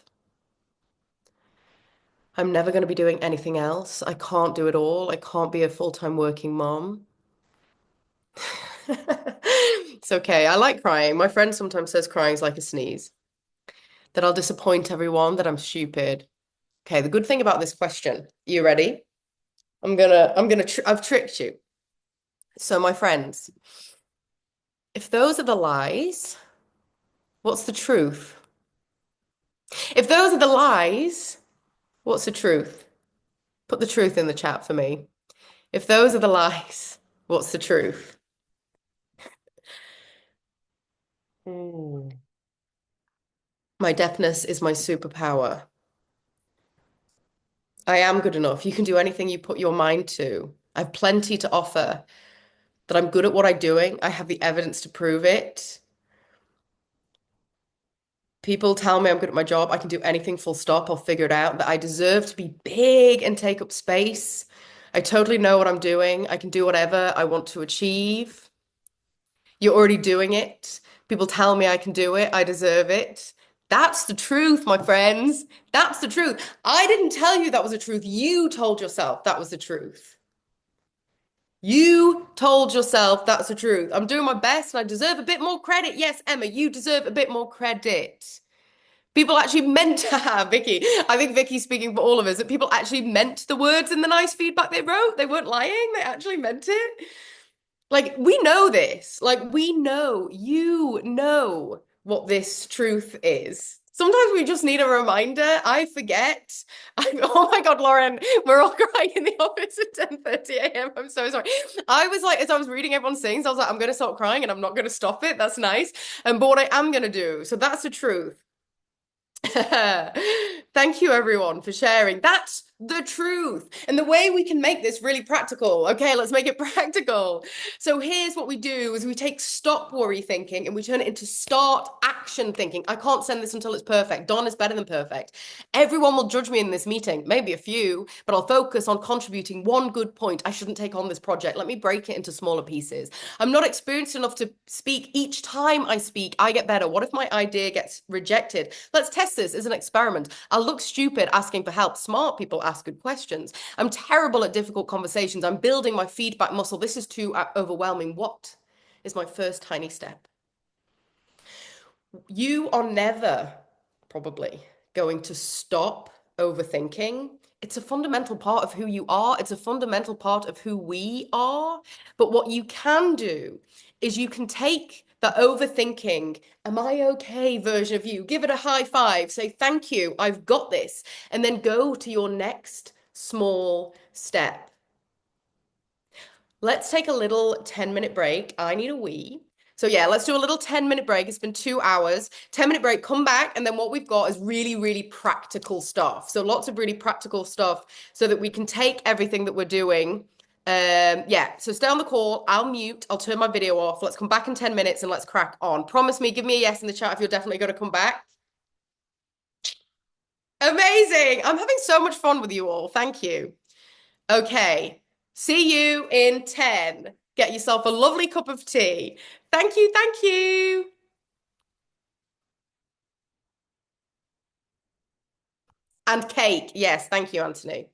I'm never going to be doing anything else. I can't do it all. I can't be a full-time working mom. It's okay. I like crying. My friend sometimes says crying is like a sneeze. That I'll disappoint everyone, that I'm stupid. Okay, the good thing about this question, you ready? I've tricked you. So, my friends, if those are the lies, what's the truth? If those are the lies, what's the truth? Put the truth in the chat for me. If those are the lies, what's the truth? Mm. My deafness is my superpower. I am good enough. You can do anything you put your mind to. I have plenty to offer. That I'm good at what I'm doing. I have the evidence to prove it. People tell me I'm good at my job. I can do anything full stop. I'll figure it out. That I deserve to be big and take up space. I totally know what I'm doing. I can do whatever I want to achieve. You're already doing it. People tell me I can do it. I deserve it. That's the truth, my friends. That's the truth. I didn't tell you that was the truth. You told yourself that was the truth. You told yourself that's the truth. I'm doing my best and I deserve a bit more credit. Yes, Emma, you deserve a bit more credit. People actually meant to have, Vicky. I think Vicky's speaking for all of us, that people actually meant the words in the nice feedback they wrote. They weren't lying. They actually meant it. Like, we know this. Like, we know, you know what this truth is. Sometimes we just need a reminder. I forget. Oh my God, Lauren, we're all crying in the office at 10:30 a.m. I'm so sorry. I was like, as I was reading everyone's things, I was like, I'm gonna stop crying and I'm not gonna stop it. That's nice. But what I am gonna do, so that's the truth. Thank you, everyone, for sharing. That's the truth. And the way we can make this really practical. Okay, let's make it practical. So here's what we do is we take stop worry thinking and we turn it into start action thinking. I can't send this until it's perfect. Done is better than perfect. Everyone will judge me in this meeting, maybe a few, but I'll focus on contributing one good point. I shouldn't take on this project. Let me break it into smaller pieces. I'm not experienced enough to speak. Each time I speak, I get better. What if my idea gets rejected? Let's test this as an experiment. I'll look stupid asking for help. Smart people ask good questions. I'm terrible at difficult conversations. I'm building my feedback muscle. This is too overwhelming. What is my first tiny step? You are never probably going to stop overthinking. It's a fundamental part of who you are. It's a fundamental part of who we are. But what you can do is you can take the overthinking, am I okay version of you, give it a high five, say, thank you, I've got this, and then go to your next small step. Let's take a little 10-minute break. I need a wee. So yeah, let's do a little 10-minute break. It's been 2 hours. 10-minute break, come back, and then what we've got is really, really practical stuff. So lots of really practical stuff so that we can take everything that we're doing. Yeah, so stay on the call. I'll mute. I'll turn my video off. Let's come back in 10 minutes and let's crack on. Promise me, give me a yes in the chat if you're definitely going to come back. Amazing. I'm having so much fun with you all. Thank you. Okay. See you in 10. Get yourself a lovely cup of tea. Thank you. Thank you. And cake. Yes. Thank you, Anthony.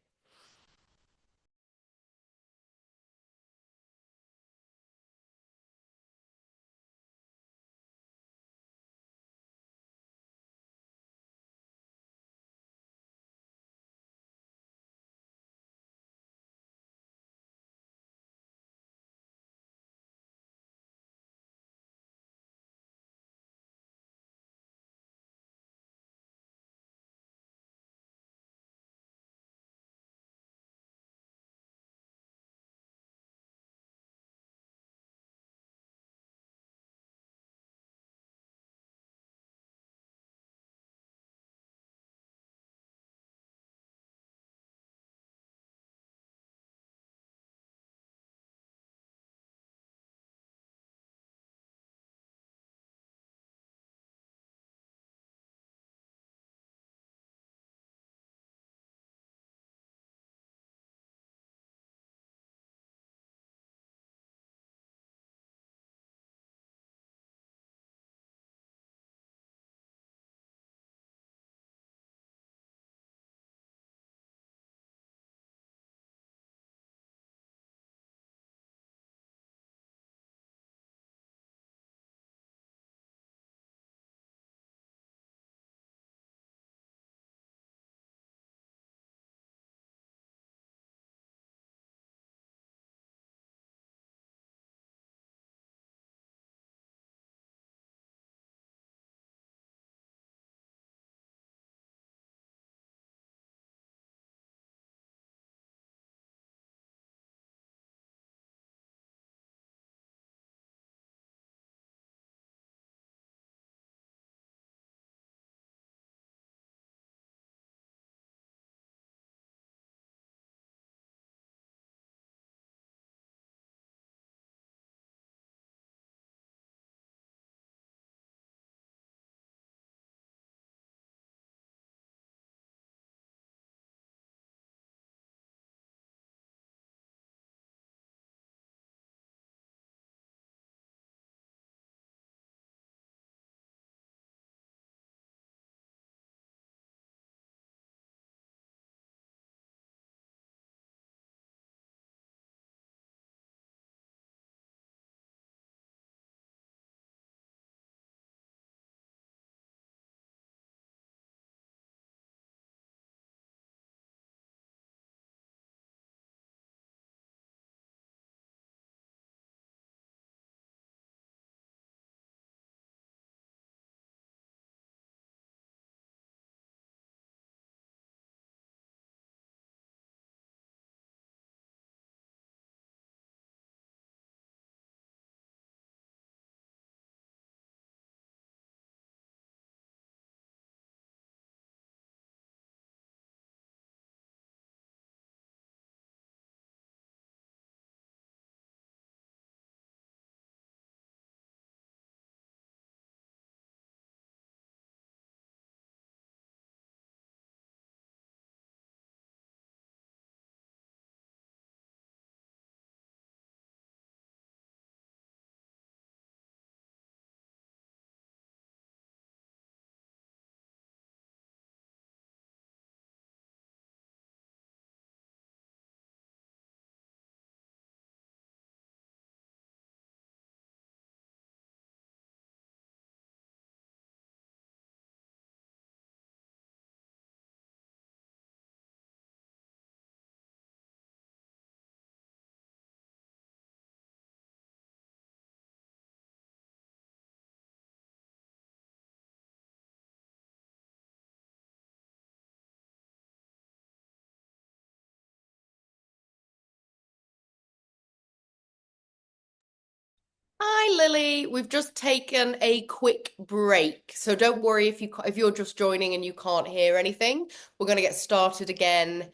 Hi, Lily. We've just taken a quick break, so don't worry if you're just joining and you can't hear anything. We're going to get started again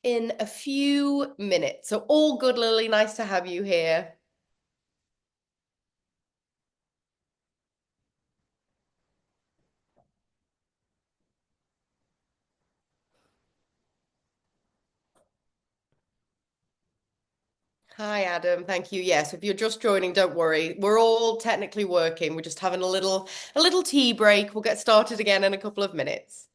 in a few minutes. So all good, Lily. Nice to have you here. Hi, Adam. Thank you. Yes, if you're just joining, don't worry. We're all technically working. We're just having a little tea break. We'll get started again in a couple of minutes.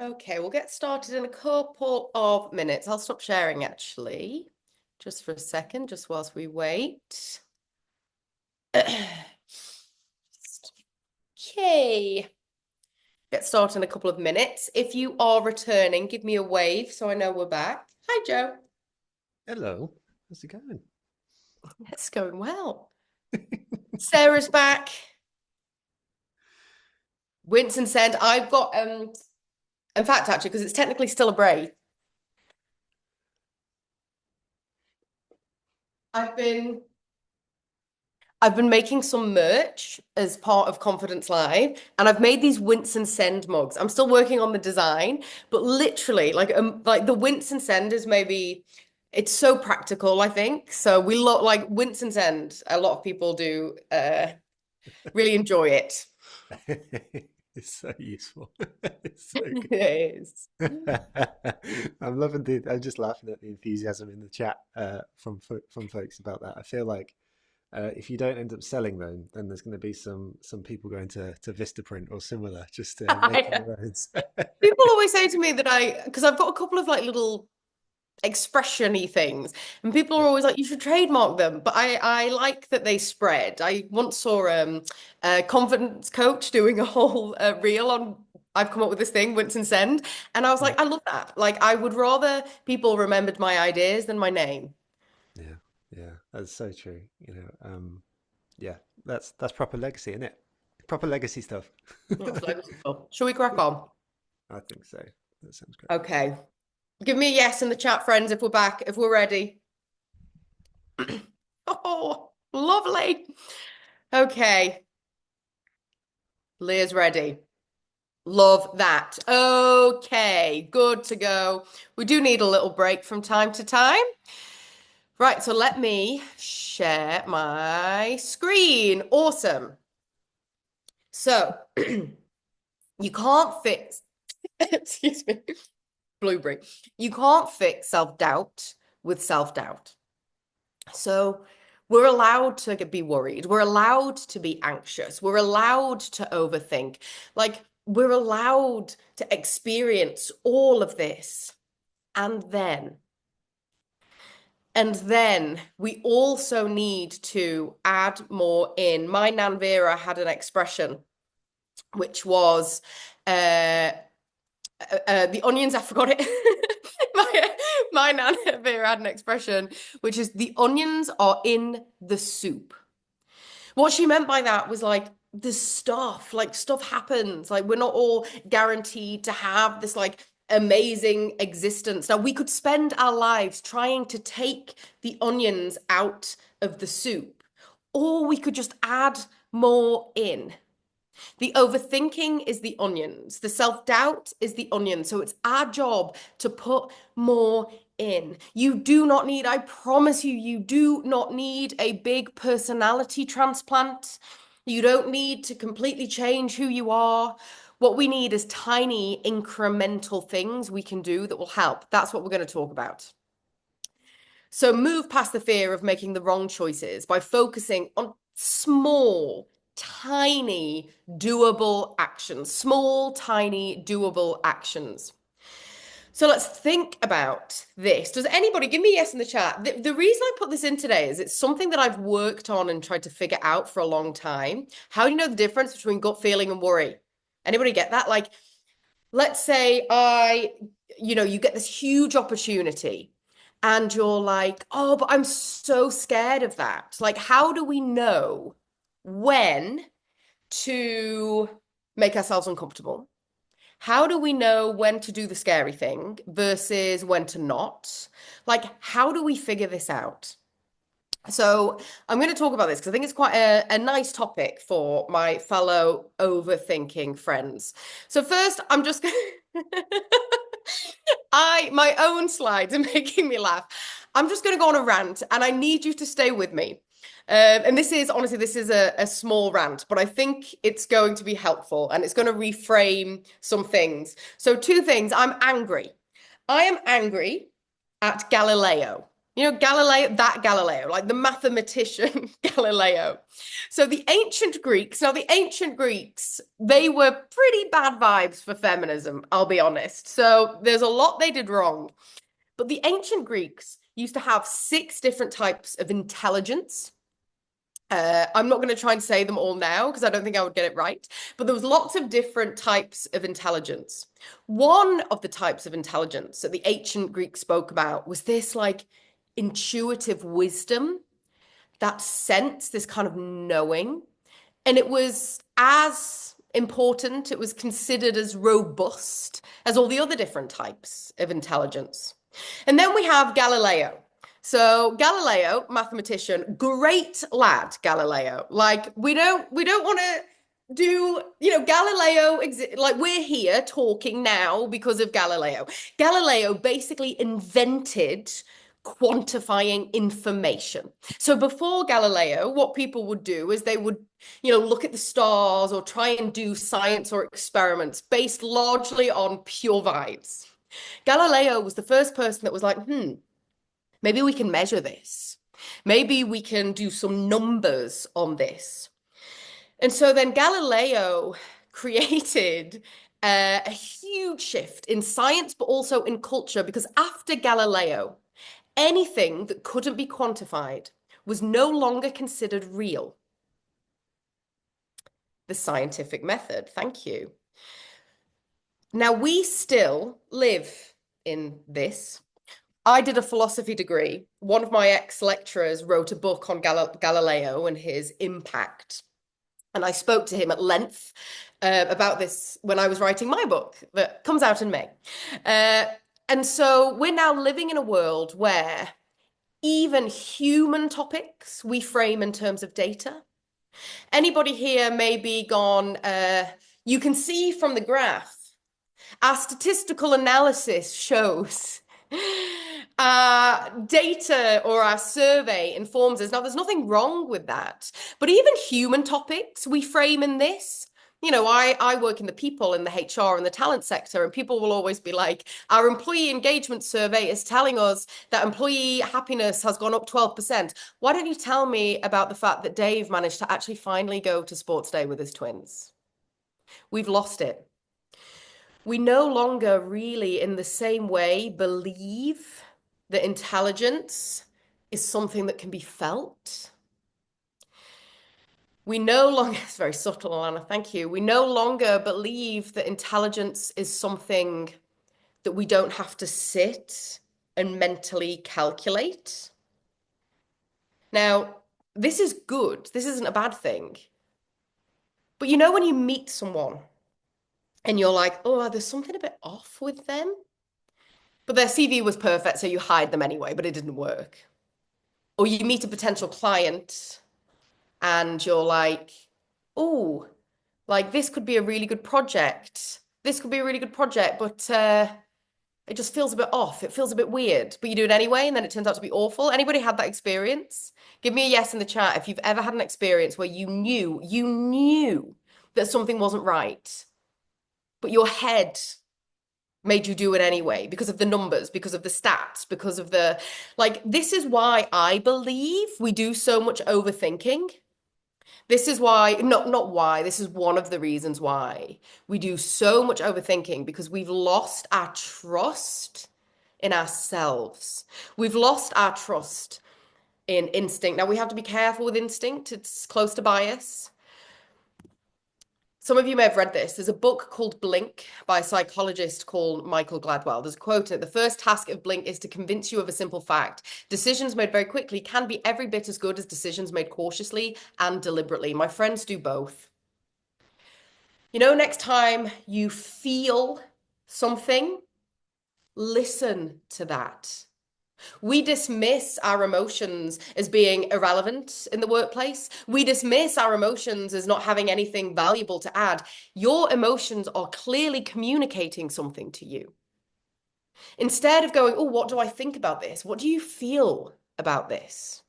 Okay, we'll get started in a couple of minutes. I'll stop sharing actually, just for a second, just whilst we wait. Okay. Get started in a couple of minutes. If you are returning, give me a wave so I know we're back. Hi, Joe. Hello. How's it going? It's going well. Sarah's back. Winston said, I've got in fact, actually, because it's technically still a braid. I've been I've been making some merch as part of Confidence Live, and I've made these Wince and Send mugs. I'm still working on the design, but literally, like the Wince and Send is maybe it's so practical, I think. So we look like Wince and Send. A lot of people do really enjoy it. It's so useful. It's so It good. is. I'm just laughing at the enthusiasm in the chat from folks about that. I feel like if you don't end up selling them, then there's going to be some people going to Vistaprint or similar, just making their own. People always say to me that because I've got a couple of like little expression-y things. And people are Yeah, always like, you should trademark them. But I like that they spread. I once saw a confidence coach doing a whole reel on I've come up with this thing, Winston Send. And I was yeah, like, I love that. Like I would rather people remembered my ideas than my name. yeah, yeah. That's so true. Yeah, that's proper legacy, isn't it? Proper legacy stuff. That's legacy stuff. Shall we crack on? I think so. That sounds great. Okay. Give me a yes in the chat, friends, if we're back, if we're ready. Oh, lovely. Okay. Leah's ready. Love that. Okay, good to go. We do need a little break from time to time. Right, so let me share my screen. Awesome. So you can't fix, excuse me, blueberry. You can't fix self-doubt with self-doubt. So we're allowed to be worried. We're allowed to be anxious. We're allowed to overthink. Like, we're allowed to experience all of this. And then we also need to add more in. My Nan Vera had an expression, which was the onions, I forgot it. my Nan Vera had an expression, which is the onions are in the soup. What she meant by that was like the stuff, like stuff happens. Like we're not all guaranteed to have this like amazing existence. Now we could spend our lives trying to take the onions out of the soup, or we could just add more in. The overthinking is the onions. The self-doubt is the onion. So it's our job to put more in. You do not need, I promise you, you do not need a big personality transplant. You don't need to completely change who you are. What we need is tiny incremental things we can do that will help. That's what we're going to talk about. So move past the fear of making the wrong choices by focusing on small, tiny, doable actions. Small, tiny, doable actions. So let's think about this. Does anybody give me a yes in the chat? The reason I put this in today is it's something that I've worked on and tried to figure out for a long time. How do you know the difference between gut feeling and worry? Anybody get that? Like, let's say you get this huge opportunity and you're like, oh, but I'm so scared of that. Like, how do we know when to make ourselves uncomfortable? How do we know when to do the scary thing versus when to not? Like, how do we figure this out? So, I'm going to talk about this because I think it's quite a nice topic for my fellow overthinking friends. So, first, I'm just my own slides are making me laugh. I'm just going to go on a rant and I need you to stay with me. And this is honestly, this is a small rant, but I think it's going to be helpful and it's going to reframe some things. So, two things. I'm angry. I am angry at Galileo. You know, Galileo, like the mathematician Galileo. So the ancient Greeks, they were pretty bad vibes for feminism, I'll be honest. So there's a lot they did wrong. But the ancient Greeks used to have six different types of intelligence. I'm not going to try and say them all now because I don't think I would get it right. But there was lots of different types of intelligence. One of the types of intelligence that the ancient Greeks spoke about was this like intuitive wisdom, that sense, this kind of knowing. And it was as important, it was considered as robust as all the other different types of intelligence. And then we have Galileo. So Galileo, mathematician, great lad, Galileo. Like we don't want to do, Galileo like we're here talking now because of Galileo. Galileo basically invented quantifying information. So before Galileo, what people would do is they would, look at the stars or try and do science or experiments based largely on pure vibes. Galileo was the first person that was like, maybe we can measure this. Maybe we can do some numbers on this. And so then Galileo created a huge shift in science, but also in culture, because after Galileo, anything that couldn't be quantified was no longer considered real. The scientific method. Thank you. Now, we still live in this. I did a philosophy degree. One of my ex-lecturers wrote a book on Galileo and his impact. And I spoke to him at length about this when I was writing my book that comes out in May. And so we're now living in a world where even human topics we frame in terms of data. Anybody here may be gone, you can see from the graph, our statistical analysis shows data or our survey informs us. Now, there's nothing wrong with that. But even human topics we frame in this. I work in the people in the HR and the talent sector, and people will always be like, our employee engagement survey is telling us that employee happiness has gone up 12%. Why don't you tell me about the fact that Dave managed to actually finally go to sports day with his twins? We've lost it. We no longer really, in the same way, believe that intelligence is something that can be felt. We no longer, it's very subtle, Alana, thank you. We no longer believe that intelligence is something that we don't have to sit and mentally calculate. Now, this is good. This isn't a bad thing. But when you meet someone and you're like, oh, there's something a bit off with them, but their CV was perfect, so you hide them anyway, but it didn't work. Or you meet a potential client and you're like, oh, like this could be a really good project. This could be a really good project, but it just feels a bit off. It feels a bit weird, but you do it anyway, and then it turns out to be awful. Anybody had that experience? Give me a yes in the chat if you've ever had an experience where you knew that something wasn't right, but your head made you do it anyway because of the numbers, because of the stats, because of the like this is why I believe we do so much overthinking. This is why, not why, this is one of the reasons why we do so much overthinking because we've lost our trust in ourselves. We've lost our trust in instinct. Now we have to be careful with instinct. It's close to bias. Some of you may have read this. There's a book called Blink by a psychologist called Michael Gladwell. There's a quote in it. The first task of Blink is to convince you of a simple fact. Decisions made very quickly can be every bit as good as decisions made cautiously and deliberately. My friends do both. You know, next time you feel something, listen to that. We dismiss our emotions as being irrelevant in the workplace. We dismiss our emotions as not having anything valuable to add. Your emotions are clearly communicating something to you. Instead of going, oh, what do I think about this? What do you feel about this?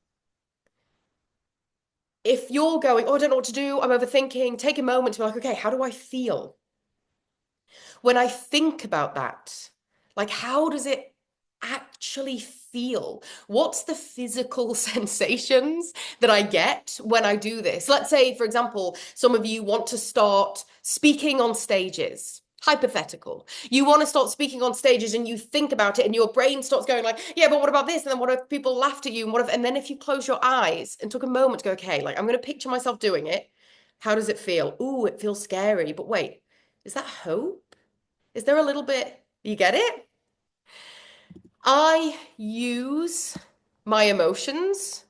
If you're going, oh, I don't know what to do, I'm overthinking, take a moment to be like, okay, how do I feel? When I think about that, like, how does it actually feel? What's the physical sensations that I get when I do this? Let's say, for example, some of you want to start speaking on stages. Hypothetical. You want to start speaking on stages and you think about it and your brain starts going like, yeah, but what about this? And then what if people laughed at you? And what if, and then if you close your eyes and took a moment to go, okay, like I'm going to picture myself doing it. How does it feel? Ooh, it feels scary. But wait, is that hope? Is there a little bit, you get it? I use my emotions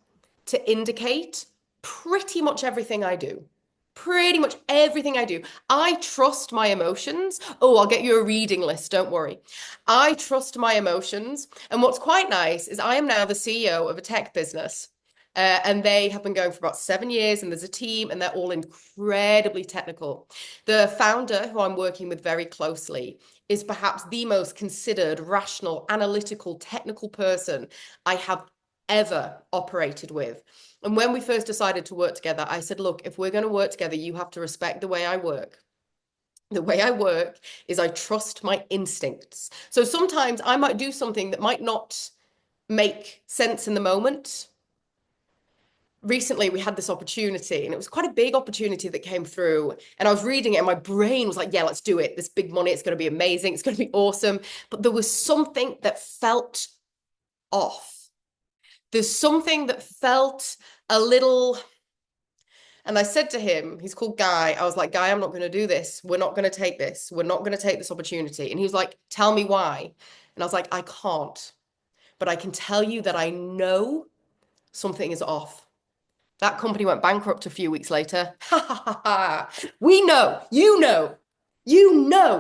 to indicate pretty much everything I do. Pretty much everything I do. I trust my emotions. Oh, I'll get you a reading list, don't worry. I trust my emotions. And what's quite nice is I am now the CEO of a tech business. And they have been going for about 7 years, and there's a team, and they're all incredibly technical. The founder, who I'm working with very closely, is perhaps the most considered, rational, analytical, technical person I have ever operated with. And when we first decided to work together, I said, look, if we're going to work together, you have to respect the way I work. The way I work is I trust my instincts. So sometimes I might do something that might not make sense in the moment. Recently, we had this opportunity, and it was quite a big opportunity that came through. And I was reading it, and my brain was like, yeah, let's do it. This big money, it's going to be amazing. It's going to be awesome. But there was something that felt off. There's something that felt a little. And I said to him, he's called Guy. I was like, Guy, I'm not going to do this. We're not going to take this. We're not going to take this opportunity. And he was like, tell me why. And I was like, I can't. But I can tell you that I know something is off. That company went bankrupt a few weeks later. Ha ha ha ha. We know,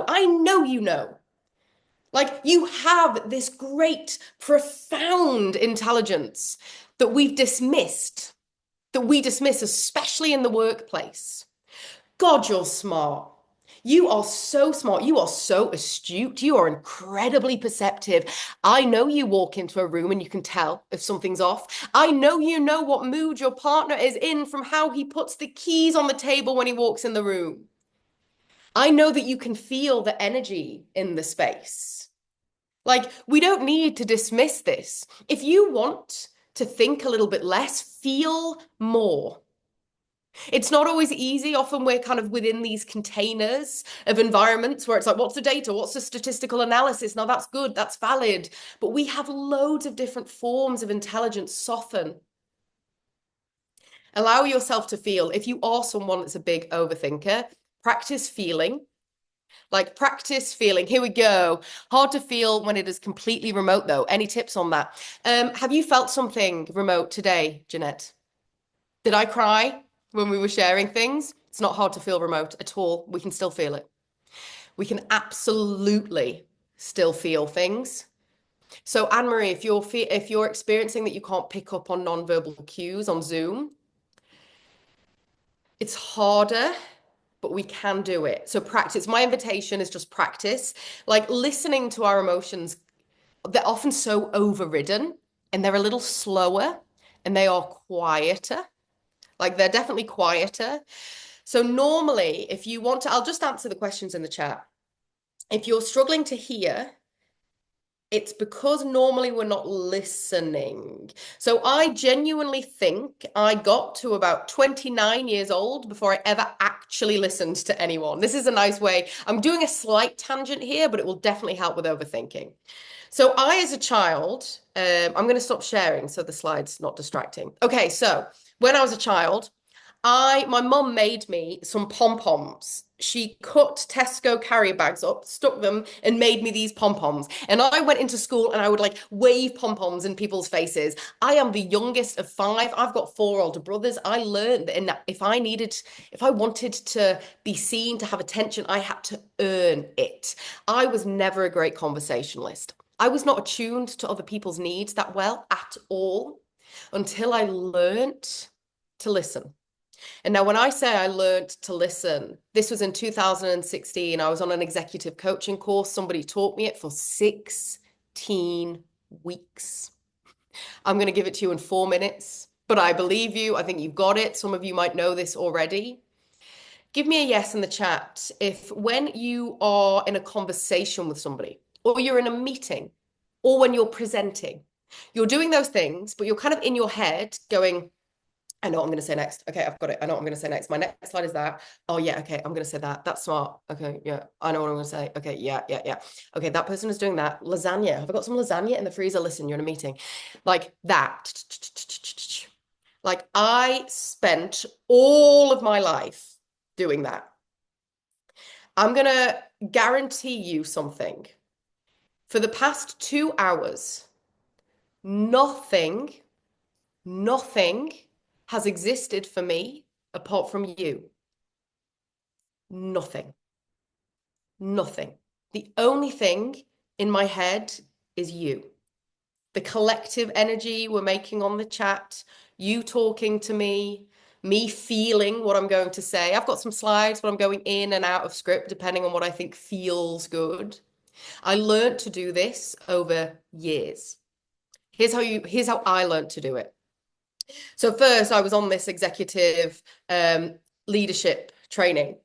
I know you know. Like you have this great, profound intelligence that we've dismissed, that we dismiss, especially in the workplace. God, you're smart. You are so smart. You are so astute. You are incredibly perceptive. I know you walk into a room and you can tell if something's off. I know you know what mood your partner is in from how he puts the keys on the table when he walks in the room. I know that you can feel the energy in the space. Like, we don't need to dismiss this. If you want to think a little bit less, feel more. It's not always easy. Often we're kind of within these containers of environments where it's like, what's the data? What's the statistical analysis? Now that's good, that's valid. But we have loads of different forms of intelligence. Soften. Allow yourself to feel. If you are someone that's a big overthinker, practice feeling. Like practice feeling. Here we go. Hard to feel when it is completely remote, though. Any tips on that? Have you felt something remote today, Jeanette? Did I cry when we were sharing things? It's not hard to feel remote at all. We can still feel it. We can absolutely still feel things. So Anne-Marie, if you're experiencing that you can't pick up on non-verbal cues on Zoom, it's harder, but we can do it. So practice. My invitation is just practice. Like listening to our emotions, they're often so overridden and they're a little slower and they are quieter. Like they're definitely quieter. So normally, if you want to, I'll just answer the questions in the chat. If you're struggling to hear, it's because normally we're not listening. So I genuinely think I got to about 29 years old before I ever actually listened to anyone. This is a nice way. I'm doing a slight tangent here, but it will definitely help with overthinking. So I, as a child, I'm going to stop sharing so the slide's not distracting. Okay, so when I was a child, my mum made me some pom-poms. She cut Tesco carrier bags up, stuck them, and made me these pom-poms. And I went into school and I would like wave pom-poms in people's faces. I am the youngest of five. I've got four older brothers. I learned that if I wanted to be seen, to have attention, I had to earn it. I was never a great conversationalist. I was not attuned to other people's needs that well at all until I learnt to listen. And now, when I say I learned to listen, this was in 2016. I was on an executive coaching course. Somebody taught me it for 16 weeks. I'm going to give it to you in 4 minutes, but I believe you. I think you've got it. Some of you might know this already. Give me a yes in the chat if, when you are in a conversation with somebody, or you're in a meeting, or when you're presenting, you're doing those things, but you're kind of in your head going, I know what I'm going to say next. Okay, I've got it. I know what I'm going to say next. My next slide is that. Oh, yeah. Okay, I'm going to say that. That's smart. Okay, yeah. I know what I'm going to say. Okay, yeah, yeah, yeah. Okay, that person is doing that. Lasagna. Have I got some lasagna in the freezer? Listen, you're in a meeting. Like that. Like I spent all of my life doing that. I'm going to guarantee you something. For the past 2 hours, nothing, nothing has existed for me apart from you. Nothing. Nothing. The only thing in my head is you. The collective energy we're making on the chat, you talking to me feeling what I'm going to say. I've got some slides, but I'm going in and out of script depending on what I think feels good. I learned to do this over years. Here's how I learned to do it. So first I was on this executive leadership training.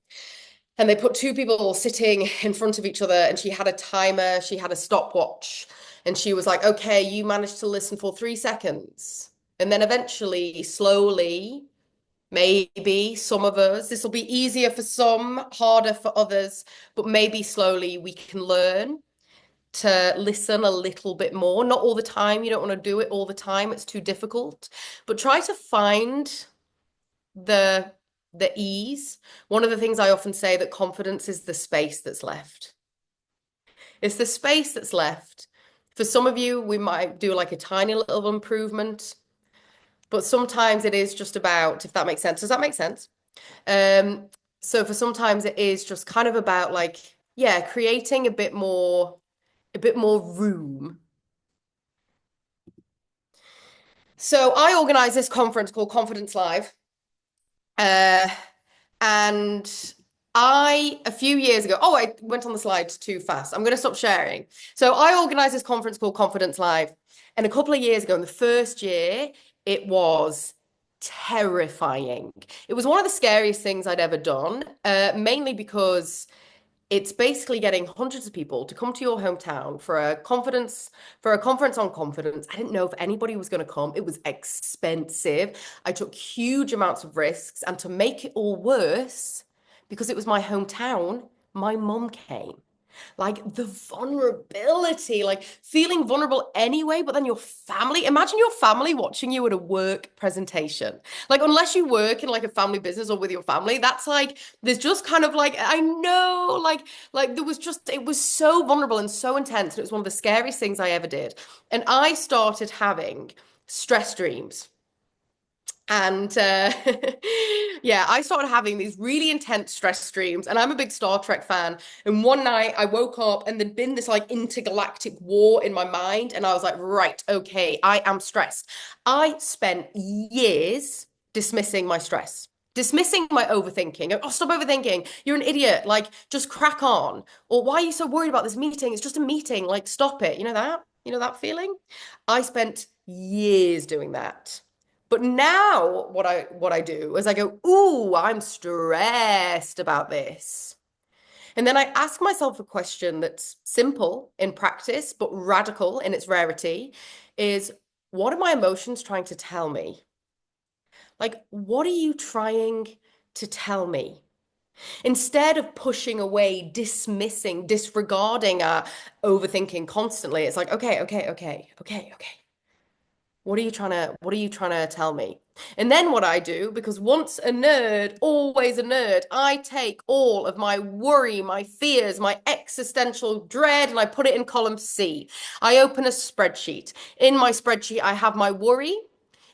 And they put two people sitting in front of each other, and she had a timer, she had a stopwatch, and she was like, okay, you managed to listen for 3 seconds. And then eventually, slowly, maybe some of us, this will be easier for some, harder for others, but maybe slowly we can learn to listen a little bit more. Not all the time. You don't want to do it all the time. It's too difficult. But try to find the ease. One of the things I often say that confidence is the space that's left. It's the space that's left. For some of you, we might do like a tiny little improvement, but sometimes it is just about, if that makes sense. Does that make sense? Um, so for sometimes it is just kind of about like, yeah, creating a bit more room. So I organize this conference called Confidence Live. Uh, And a few years ago, oh, I went on the slide too fast. I'm going to stop sharing. So I organized this conference called Confidence Live. And a couple of years ago, in the first year, it was terrifying. It was one of the scariest things I'd ever done, mainly because it's basically getting hundreds of people to come to your hometown for a conference on confidence. I didn't know if anybody was going to come. It was expensive. I took huge amounts of risks, and to make it all worse, because it was my hometown, my mum came. Like the vulnerability, like feeling vulnerable anyway, but then your family, imagine your family watching you at a work presentation. Like, unless you work in like a family business or with your family, that's like, there's just kind of like, I know, like there was just, it was so vulnerable and so intense. And it was one of the scariest things I ever did. And I started having stress dreams. And yeah, I started having these really intense stress dreams. And I'm a big Star Trek fan. And one night I woke up and there'd been this like intergalactic war in my mind. And I was like, right, okay, I am stressed. I spent years dismissing my stress, dismissing my overthinking. Oh, stop overthinking. You're an idiot. Like, just crack on. Or why are you so worried about this meeting? It's just a meeting. Like, stop it. You know that? You know that feeling? I spent years doing that. But now what I do is I go, ooh, I'm stressed about this. And then I ask myself a question that's simple in practice, but radical in its rarity is what are my emotions trying to tell me? Like, what are you trying to tell me? Instead of pushing away, dismissing, disregarding our overthinking constantly, it's like, okay. What are you trying to tell me? And then what I do, because once a nerd, always a nerd, I take all of my worry, my fears, my existential dread, and I put it in column C. I open a spreadsheet. In my spreadsheet, I have my worry.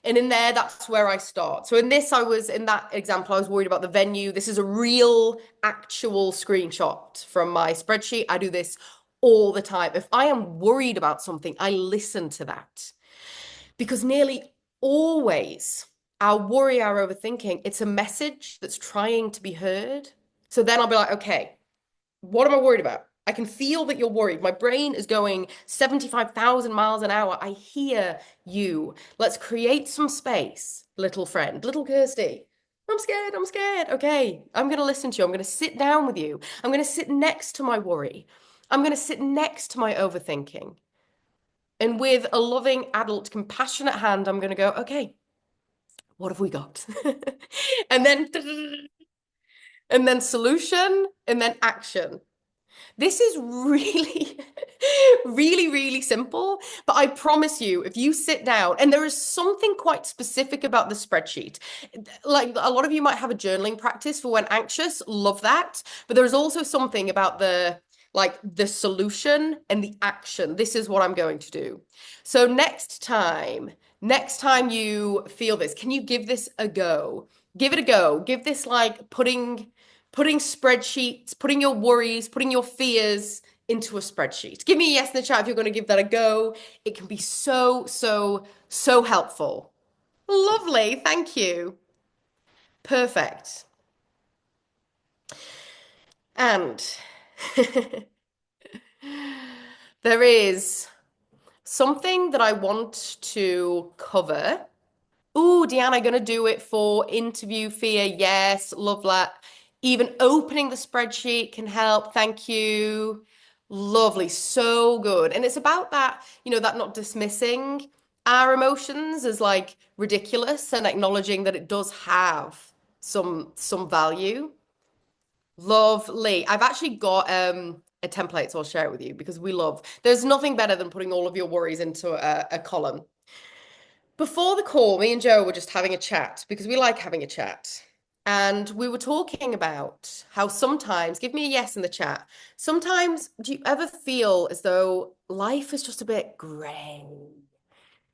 And in there, that's where I start. So in that example, I was worried about the venue. This is a real, actual screenshot from my spreadsheet. I do this all the time. If I am worried about something, I listen to that because nearly always our worry, our overthinking, it's a message that's trying to be heard. So then I'll be like, okay, what am I worried about? I can feel that you're worried. My brain is going 75,000 miles an hour. I hear you. Let's create some space, little friend, little Kirsty. I'm scared. I'm scared. Okay, I'm going to listen to you. I'm going to sit down with you. I'm going to sit next to my worry. I'm going to sit next to my overthinking. And with a loving, adult, compassionate hand, I'm going to go, okay, what have we got? and then, and then solution, and then action. This is really, really simple. But I promise you, if you sit down, and there is something quite specific about the spreadsheet. Like a lot of you might have a journaling practice for when anxious, love that. But there's also something about the solution and the action. This is what I'm going to do. So next time you feel this, can you give this a go? Give it a go. Give this like putting spreadsheets, putting your worries, putting your fears into a spreadsheet. Give me a yes in the chat if you're going to give that a go. It can be so helpful. Lovely. Thank you. Perfect. And there is something that I want to cover. Ooh, Deanna, gonna do it for interview fear. Yes, love that. Even opening the spreadsheet can help. Thank you. Lovely, so good. And it's about that not dismissing our emotions as like ridiculous and acknowledging that it does have some value. Lovely. I've actually got a template, so I'll share it with you because we love. There's nothing better than putting all of your worries into a column. Before the call, me and Joe were just having a chat because we like having a chat. And we were talking about how sometimes, give me a yes in the chat. Sometimes, do you ever feel as though life is just a bit grey?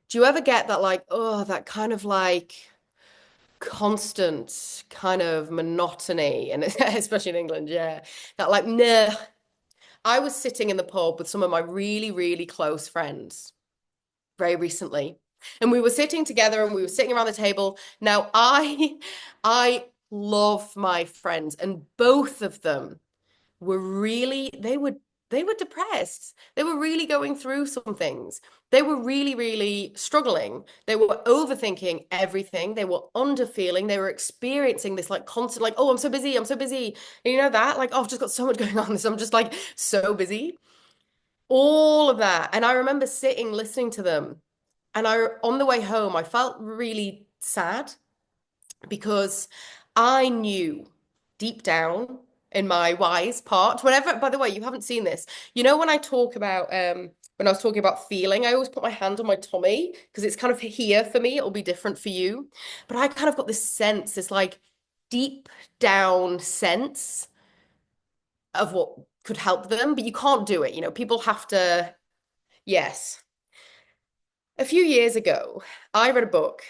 Do you ever get that, like, oh, that kind of like constant kind of monotony? And especially in England, yeah. That, like, nah. I was sitting in the pub with some of my really close friends very recently. And we were sitting together and we were sitting around the table. Now, I love my friends, and both of them were really, they were depressed. They were really going through some things. They were really struggling. They were overthinking everything. They were underfeeling. They were experiencing this like constant, like, oh, I'm so busy. I'm so busy. And you know that? Like, oh, I've just got so much going on. So I'm just like so busy. All of that. And I remember sitting listening to them. And on the way home, I felt really sad because I knew deep down in my wise part, whenever, by the way, you haven't seen this. You know, when I was talking about feeling, I always put my hand on my tummy because it's kind of here for me. It'll be different for you. But I kind of got this sense, this like deep down sense of what could help them, but you can't do it. People have to, yes. A few years ago, I read a book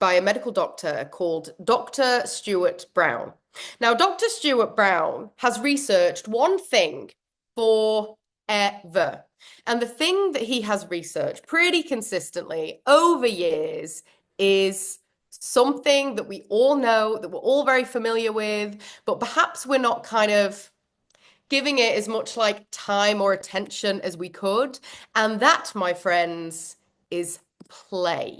by a medical doctor called Dr. Stuart Brown. Now, Dr. Stuart Brown has researched one thing forever. And the thing that he has researched pretty consistently over years is something that we all know, that we're all very familiar with, but perhaps we're not kind of giving it as much like time or attention as we could. And that, my friends, is play.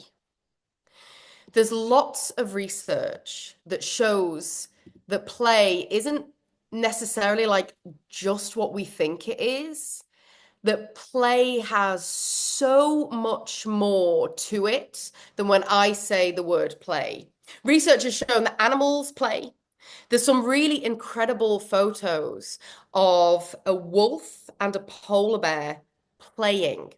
There's lots of research that shows that play isn't necessarily like just what we think it is, that play has so much more to it than when I say the word play. Research has shown that animals play. There's some really incredible photos of a wolf and a polar bear playing.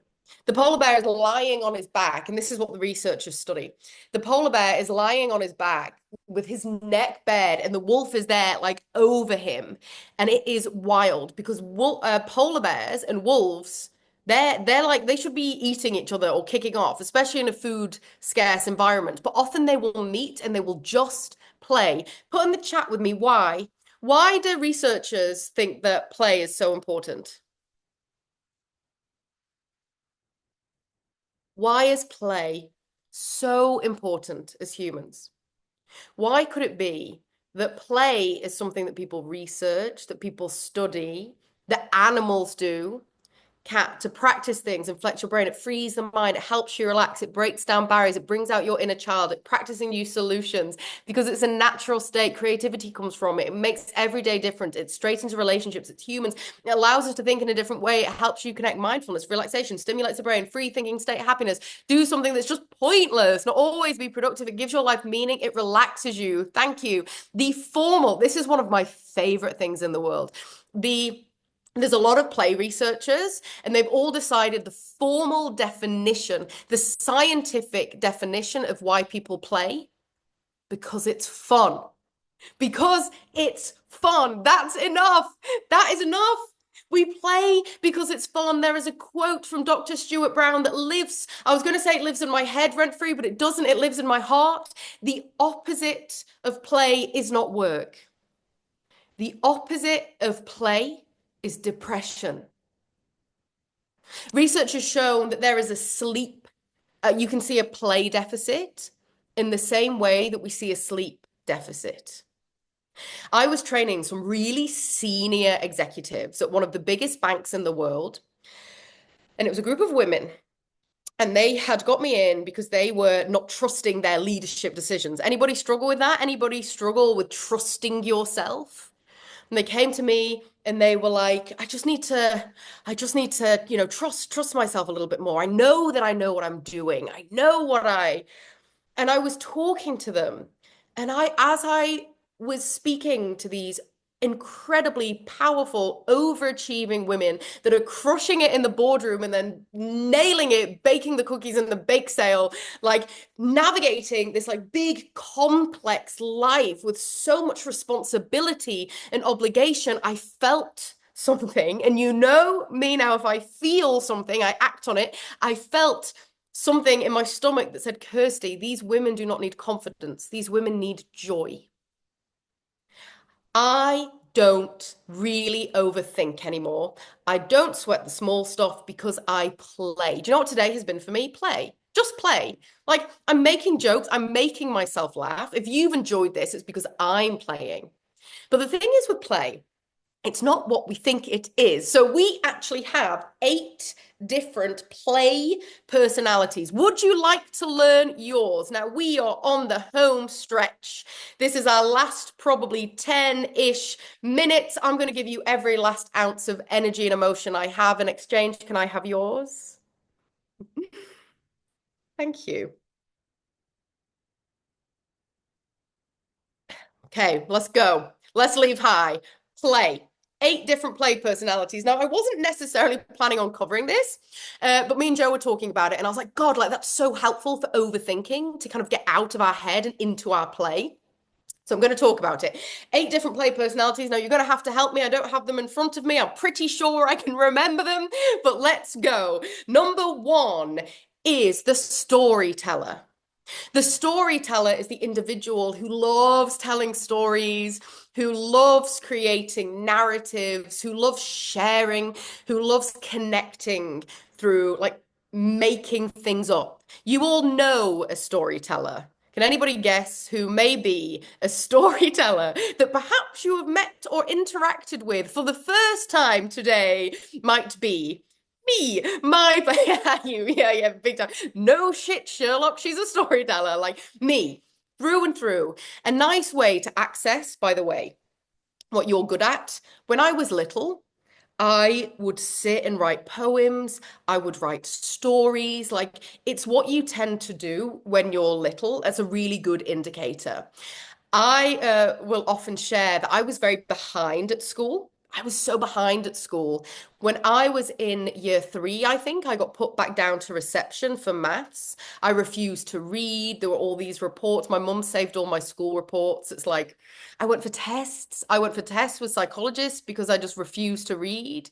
The polar bear is lying on his back, and this is what the researchers study. The polar bear is lying on his back with his neck bared, and the wolf is there, like over him. And it is wild because polar bears and wolves, they're like they should be eating each other or kicking off, especially in a food scarce environment. But often they will meet and they will just play. Put in the chat with me why. Why do researchers think that play is so important? Why is play so important as humans? Why could it be that play is something that people research, that people study, that animals do, cat to practice things and flex your brain. It frees the mind. It helps you relax. It breaks down barriers. It brings out your inner child. It practicing new solutions because it's a natural state. Creativity comes from it. It makes every day different. It straightens relationships. It's humans. It allows us to think in a different way. It helps you connect mindfulness, relaxation, stimulates the brain, free thinking state, happiness. Do something that's just pointless, not always be productive. It gives your life meaning. It relaxes you. Thank you. The formal, this is one of my favorite things in the world. There's a lot of play researchers, and they've all decided the formal definition, the scientific definition of why people play, because it's fun. Because it's fun. That's enough. That is enough. We play because it's fun. There is a quote from Dr. Stuart Brown that lives, I was going to say it lives in my head rent free, but it doesn't. It lives in my heart. The opposite of play is not work. The opposite of play is depression. Research has shown that there is a you can see a play deficit in the same way that we see a sleep deficit. I was training some really senior executives at one of the biggest banks in the world, and it was a group of women. And they had got me in because they were not trusting their leadership decisions. Anybody struggle with that? Anybody struggle with trusting yourself? And they came to me and they were like, I just need to, trust myself a little bit more. I know that I know what I'm doing. I know and I was talking to them. And as I was speaking to these incredibly powerful, overachieving women that are crushing it in the boardroom and then nailing it, baking the cookies in the bake sale, like navigating this like big, complex life with so much responsibility and obligation, I felt something. And you know me now, if I feel something, I act on it. I felt something in my stomach that said, Kirsty, these women do not need confidence. These women need joy. I don't really overthink anymore. I don't sweat the small stuff because I play. Do you know what today has been for me? Play. Just play. Like I'm making jokes, I'm making myself laugh. If you've enjoyed this, it's because I'm playing. But the thing is with play, it's not what we think it is. So we actually have 8 different play personalities. Would you like to learn yours? Now we are on the home stretch. This is our last probably 10-ish minutes. I'm going to give you every last ounce of energy and emotion I have in exchange. Can I have yours? Thank you. Okay, let's go. Let's leave high. Play. 8 different play personalities. Now, I wasn't necessarily planning on covering this, but me and Joe were talking about it, and I was like, God, like that's so helpful for overthinking to kind of get out of our head and into our play. So I'm going to talk about it. 8 different play personalities. Now, you're going to have to help me. I don't have them in front of me. I'm pretty sure I can remember them, but let's go. Number 1 is the storyteller. The storyteller is the individual who loves telling stories, who loves creating narratives, who loves sharing, who loves connecting through like making things up. You all know a storyteller. Can anybody guess who may be a storyteller that perhaps you have met or interacted with for the first time today might be? Me, yeah, big time. No shit, Sherlock. She's a storyteller, like me, through and through. A nice way to access, by the way, what you're good at. When I was little, I would sit and write poems. I would write stories. Like it's what you tend to do when you're little. That's a really good indicator. I will often share that I was very behind at school. I was so behind at school. When I was in year three, I think I got put back down to reception for maths. I refused to read. There were all these reports. My mum saved all my school reports. It's like I went for tests. I went for tests with psychologists because I just refused to read.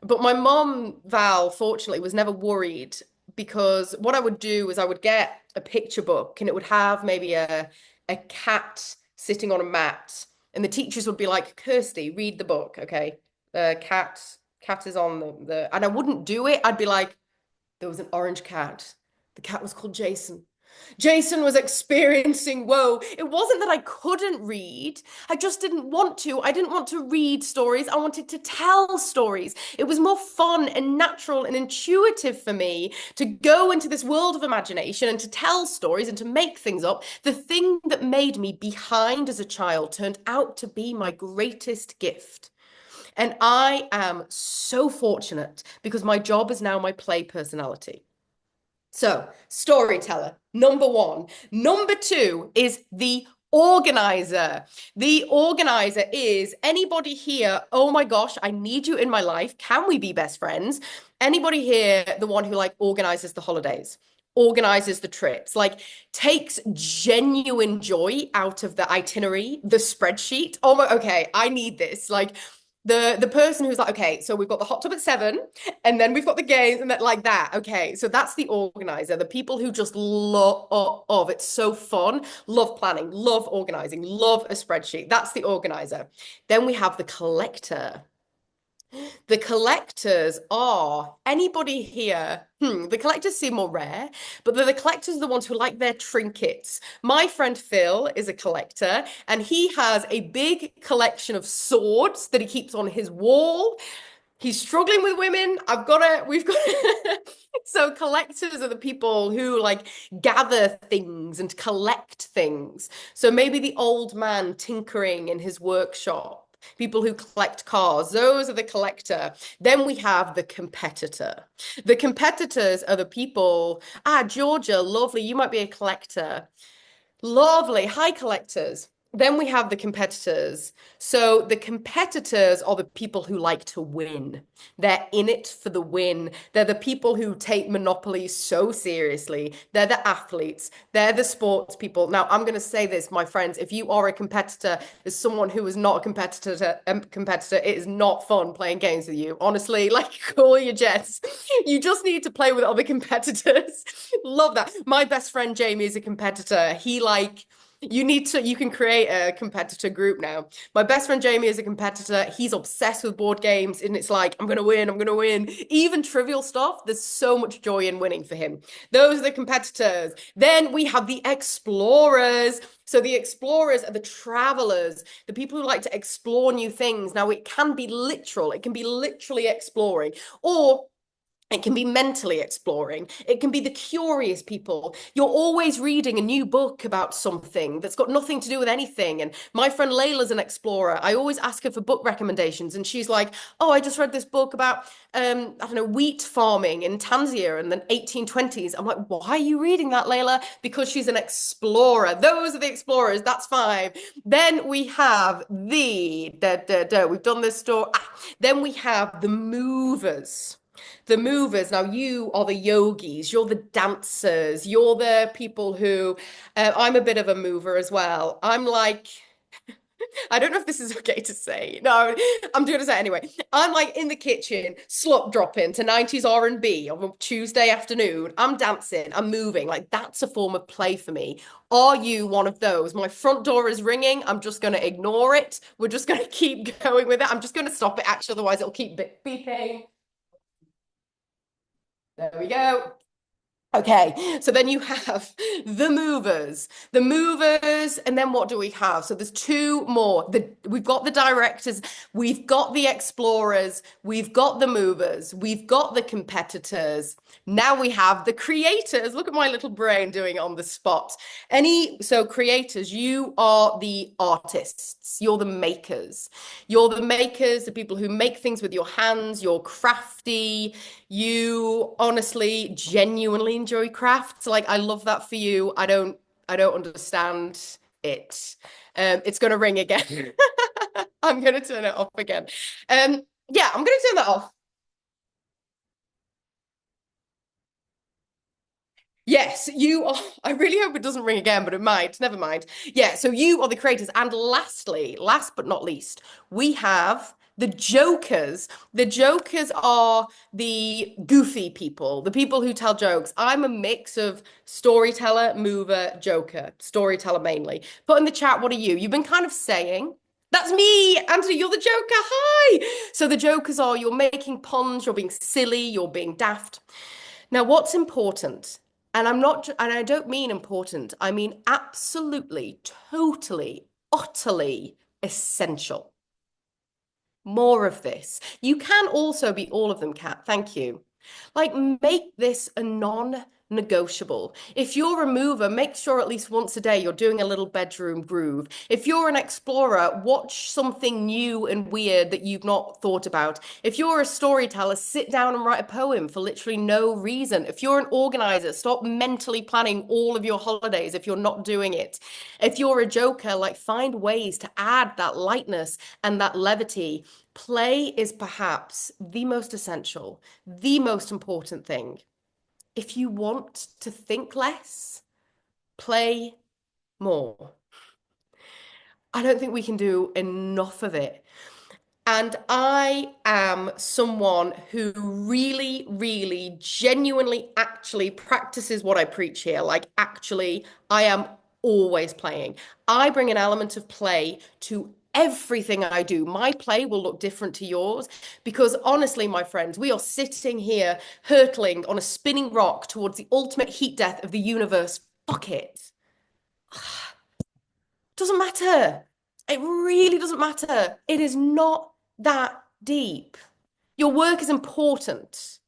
But my mom, Val, fortunately, was never worried because what I would do is I would get a picture book and it would have maybe a cat sitting on a mat. And the teachers would be like, Kirsty, read the book, okay? Cat is on the and I wouldn't do it. I'd be like, there was an orange cat. The cat was called Jason. Jason was experiencing woe. It wasn't that I couldn't read. I just didn't want to. I didn't want to read stories. I wanted to tell stories. It was more fun and natural and intuitive for me to go into this world of imagination and to tell stories and to make things up. The thing that made me behind as a child turned out to be my greatest gift. And I am so fortunate because my job is now my play personality. So, storyteller, number one. Number two is the organizer. The organizer is anybody here, oh my gosh, I need you in my life. Can we be best friends? Anybody here, the one who like organizes the holidays, organizes the trips, like takes genuine joy out of the itinerary, the spreadsheet. Oh my, okay, I need this. Like the person who's like, okay, so we've got the hot tub at 7, and then we've got the games and that like that. Okay, so that's the organizer, the people who just love it's so fun, love planning, love organizing, love a spreadsheet. That's the organizer. Then we have the collector. The collectors are anybody here. The collectors seem more rare, but the collectors are the ones who like their trinkets. My friend Phil is a collector, and he has a big collection of swords that he keeps on his wall. He's struggling with women. We've got So collectors are the people who like gather things and collect things. So maybe the old man tinkering in his workshop, people who collect cars, those are the collector. Then we have the competitor. The competitors are the people, Georgia, lovely, you might be a collector. Lovely. Hi, collectors. Then we have the competitors. So the competitors are the people who like to win. They're in it for the win. They're the people who take Monopoly so seriously. They're the athletes. They're the sports people. Now, I'm going to say this, my friends, if you are a competitor, as someone who is not a competitor, it is not fun playing games with you. Honestly, like call your jets. You just need to play with other competitors. Love that. My best friend Jamie is a competitor. You can create a competitor group now. My best friend Jamie is a competitor. He's obsessed with board games, and it's like, I'm gonna win, I'm gonna win. Even trivial stuff, there's so much joy in winning for him. Those are the competitors. Then we have the explorers. So the explorers are the travelers, the people who like to explore new things. Now, it can be literal, it can be literally exploring, or it can be mentally exploring. It can be the curious people. You're always reading a new book about something that's got nothing to do with anything. And my friend Layla's an explorer. I always ask her for book recommendations. And she's like, oh, I just read this book about, I don't know, wheat farming in Tanzania in the 1820s. I'm like, why are you reading that, Layla? Because she's an explorer. Those are the explorers. That's 5. Then we have we've done this story. Then we have the movers. The movers. Now, you are the yogis, you're the dancers, you're the people who, I'm a bit of a mover as well. I'm like, I don't know if this is okay to say. No, I'm going to say it anyway. I'm like in the kitchen, slop dropping to 90s R&B on a Tuesday afternoon. I'm dancing, I'm moving. Like that's a form of play for me. Are you one of those? My front door is ringing. I'm just going to ignore it. We're just going to keep going with it. I'm just going to stop it actually, otherwise it'll keep beeping. There we go. Okay, so then you have the movers, and then what do we have? So there's two more. We've got the directors, we've got the explorers, we've got the movers, we've got the competitors. Now we have the creators. Look at my little brain doing it on the spot. So creators, you are the artists, you're the makers. You're the makers, the people who make things with your hands, you're crafty. You honestly, genuinely enjoy crafts. Like I love that for you. I don't understand it. It's gonna ring again. I'm gonna turn it off again. Yeah, I'm gonna turn that off. Yes, you are. I really hope it doesn't ring again, but it might. Never mind. Yeah, so you are the creators. And lastly, last but not least, we have the jokers. The jokers are the goofy people, the people who tell jokes. I'm a mix of storyteller, mover, joker, storyteller mainly. Put in the chat, what are you? You've been kind of saying. That's me, Anthony. You're the Joker. Hi. So the jokers are you're making puns, you're being silly, you're being daft. Now, what's important, and I don't mean important, I mean absolutely, totally, utterly essential. More of this. You can also be all of them, Kat. Thank you. Like, make this a non-negotiable. If you're a mover, make sure at least once a day you're doing a little bedroom groove. If you're an explorer, watch something new and weird that you've not thought about. If you're a storyteller, sit down and write a poem for literally no reason. If you're an organizer, stop mentally planning all of your holidays if you're not doing it. If you're a joker, like find ways to add that lightness and that levity. Play is perhaps the most essential, the most important thing. If you want to think less, play more. I don't think we can do enough of it. And I am someone who really, really, genuinely, actually practices what I preach here. Like, actually, I am always playing. I bring an element of play to everything I do. My play will look different to yours because, honestly, my friends, we are sitting here hurtling on a spinning rock towards the ultimate heat death of the universe. Fuck it. Doesn't matter. It really doesn't matter. It is not that deep. Your work is important.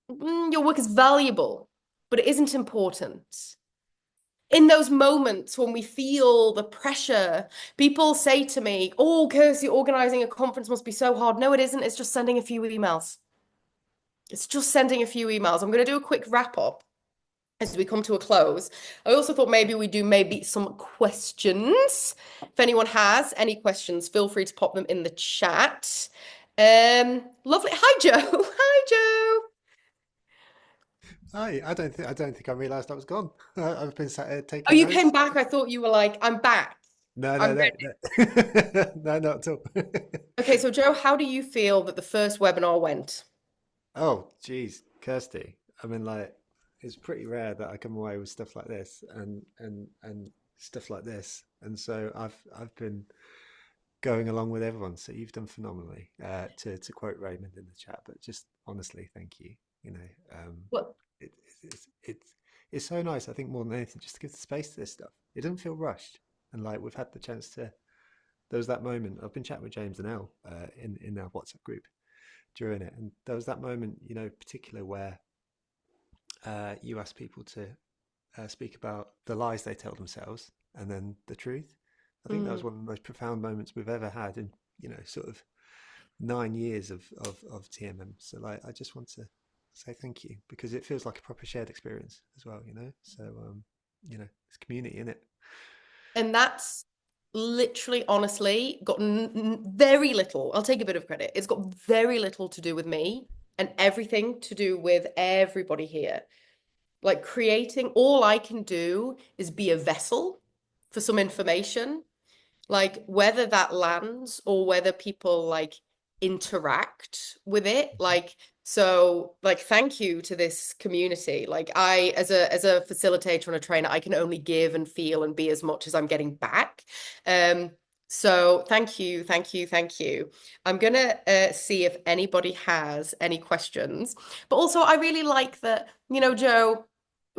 Your work is valuable, but it isn't important. In those moments when we feel the pressure, people say to me, "Oh, Kirsty, organizing a conference must be so hard." No, it isn't. It's just sending a few emails. It's just sending a few emails. I'm going to do a quick wrap up as we come to a close. I also thought maybe we do maybe some questions. If anyone has any questions, feel free to pop them in the chat. Lovely. Hi, Joe. Hi, Joe. Hi, I don't think I realised I was gone. I've been sat here Oh, taking you came notes. back. I thought you were like, I'm back. No, I'm no, no, ready. no, no, not at all. Okay, so Joe, how do you feel that the first webinar went? Oh, geez, Kirsty. I mean, like, it's pretty rare that I come away with stuff like this and stuff like this, and so I've been going along with everyone. So you've done phenomenally. To quote Raymond in the chat, but just honestly, thank you. You know, What? it, it's it's so nice. I think more than anything, just to give the space to this stuff. It doesn't feel rushed, and like we've had the chance to. There was that moment. I've been chatting with James and Elle in our WhatsApp group during it, and there was that moment, particular where you ask people to speak about the lies they tell themselves and then the truth. I think that was Mm. one of the most profound moments we've ever had in sort of 9 years of TMM. So like, I just want to say thank you because it feels like a proper shared experience as well. So it's community in it. And that's literally, honestly, got very little. I'll take a bit of credit. It's got very little to do with me and everything to do with everybody here. Like creating, all I can do is be a vessel for some information, like whether that lands or whether people like interact with it. Like, so like thank you to this community. Like I as a facilitator and a trainer, I can only give and feel and be as much as I'm getting back. Um, so thank you, thank you, thank you. I'm gonna see if anybody has any questions. But also I really like that, Joe.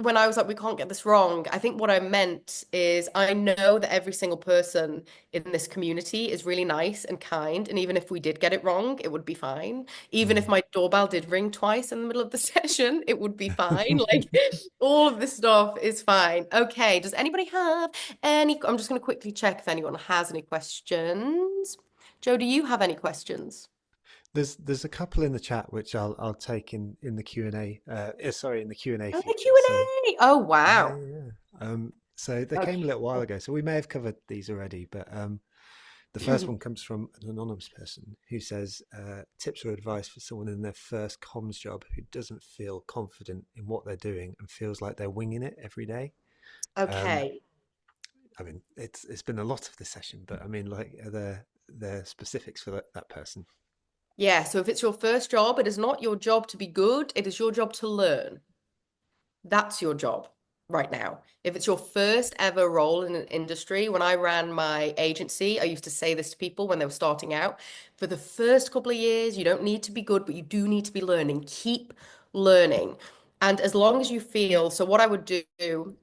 when I was like, we can't get this wrong, I think what I meant is I know that every single person in this community is really nice and kind. And even if we did get it wrong, it would be fine. Even if Mm. my doorbell did ring twice in the middle of the session, it would be fine. Like all of this stuff is fine. Okay. Does anybody have any? I'm just going to quickly check if anyone has any questions. Joe, do you have any questions? There's a couple in the chat which I'll take in the Q&A. Sorry, in the Q&A Oh, the feature. So Q&A. Oh, yeah, wow. yeah. So they came a Okay. little while ago, so we may have covered these already. But the first one comes from an anonymous person who says tips or advice for someone in their first comms job who doesn't feel confident in what they're doing and feels like they're winging it every day. Um, Okay. I mean, it's been a lot of the session, but I mean, like, are there specifics for that person? Yeah, so if it's your first job, it is not your job to be good, it is your job to learn. That's your job right now. If it's your first ever role in an industry, when I ran my agency, I used to say this to people when they were starting out. For the first couple of years, you don't need to be good, but you do need to be learning. Keep learning. And as long as you feel, so what I would do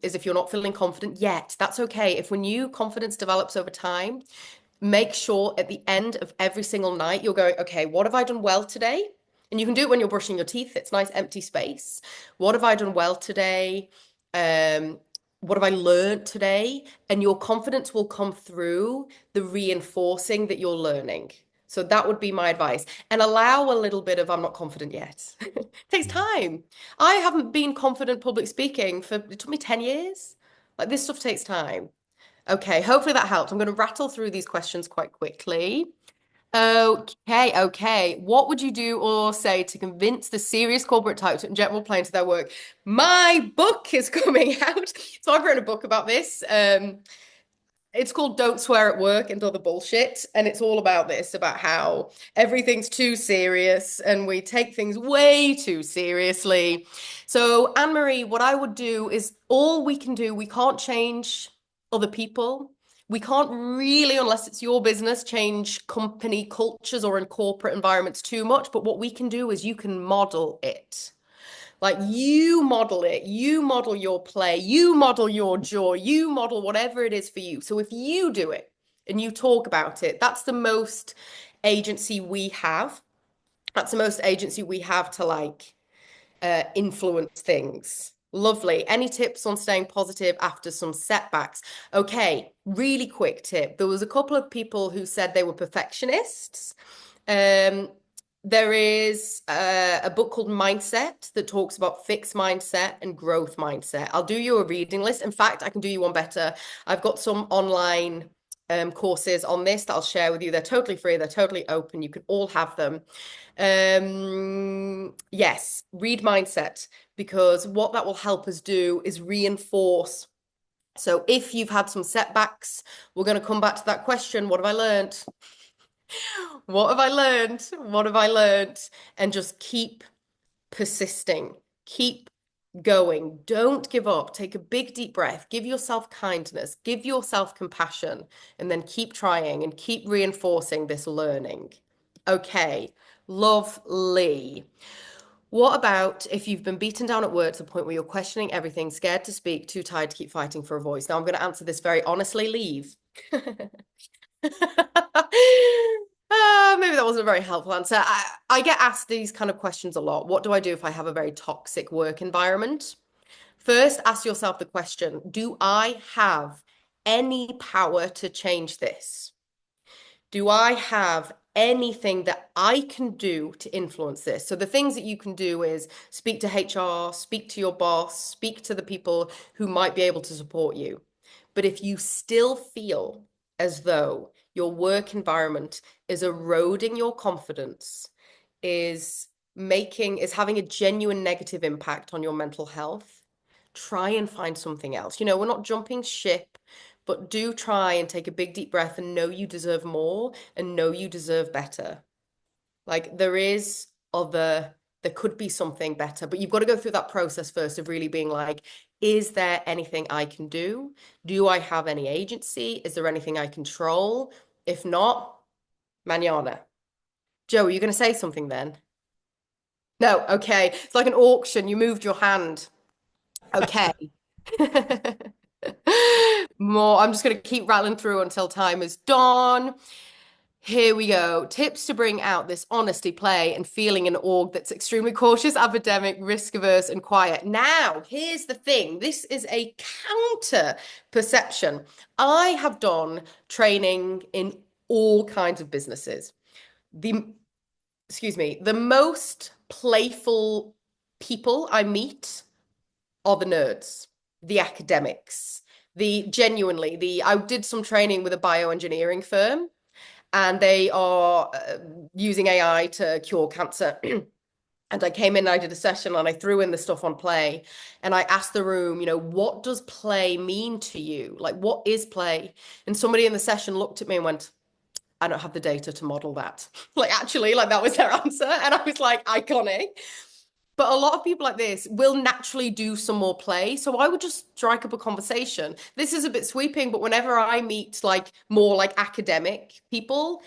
is if you're not feeling confident yet, that's okay. If when you confidence develops over time, make sure at the end of every single night you're going, okay, what have I done well today? And you can do it when you're brushing your teeth. It's nice empty space. What have I done well today? Um, what have I learned today? And your confidence will come through the reinforcing that you're learning. So that would be my advice. And allow a little bit of I'm not confident yet. It takes Mm. time. I haven't been confident public speaking for it took me 10 years. Like this stuff takes time. Okay, hopefully that helped. I'm going to rattle through these questions quite quickly. Okay. What would you do or say to convince the serious corporate type to inject more play into their work? My book is coming out. So I've written a book about this. It's called Don't Swear at Work and Other Bullshit. And it's all about this, about how everything's too serious and we take things way too seriously. So, Anne Marie, what I would do is all we can do, we can't change other people. We can't really, unless it's your business, change company cultures or in corporate environments too much. But what we can do is you can model it. Like you model it, you model your play, you model your joy, you model whatever it is for you. So if you do it and you talk about it, that's the most agency we have. That's the most agency we have to like influence things. Lovely. Any tips on staying positive after some setbacks? Okay, really quick tip. There was a couple of people who said they were perfectionists. Um, there is a book called Mindset that talks about fixed mindset and growth mindset. I'll do you a reading list. In fact, I can do you one better. I've got some online courses on this that I'll share with you. They're totally free, they're totally open. You can all have them. Yes, read mindset because what that will help us do is reinforce. So if you've had some setbacks, we're going to come back to that question. What have I learned? What have I learned? What have I learned? And just keep persisting. Keep going. Don't give up. Take a big deep breath. Give yourself kindness. Give yourself compassion. And then keep trying and keep reinforcing this learning. Okay, lovely. What about if you've been beaten down at work to the point where you're questioning everything, scared to speak, too tired to keep fighting for a voice? Now, I'm going to answer this very honestly. Leave. Maybe that wasn't a very helpful answer. I get asked these kind of questions a lot. What do I do if I have a very toxic work environment? First, ask yourself the question, do I have any power to change this? Do I have anything that I can do to influence this? So the things that you can do is speak to HR, speak to your boss, speak to the people who might be able to support you. But if you still feel as though your work environment is eroding your confidence, is having a genuine negative impact on your mental health, try and find something else. We're not jumping ship, but do try and take a big deep breath and know you deserve more and know you deserve better. Like there could be something better, but you've got to go through that process first of really being like, is there anything I can do? Do I have any agency? Is there anything I control? If not, manana. Joe, are you going to say something then? No, okay. It's like an auction. You moved your hand. Okay. More, I'm just going to keep rattling through until time is done. Here we go. Tips to bring out this honesty, play, and feeling in an org that's extremely cautious, academic, risk averse, and quiet. Now, here's the thing. This is a counter perception. I have done training in all kinds of businesses. The, excuse me, the most playful people I meet are the nerds, the academics, the genuinely, I did some training with a bioengineering firm and they are using AI to cure cancer. And I came in, and I did a session and I threw in the stuff on play. And I asked the room, what does play mean to you? Like, what is play? And somebody in the session looked at me and went, I don't have the data to model that. Like, actually, like that was their answer. And I was like, iconic. But a lot of people like this will naturally do some more play. So I would just strike up a conversation. This is a bit sweeping, but whenever I meet like more like academic people,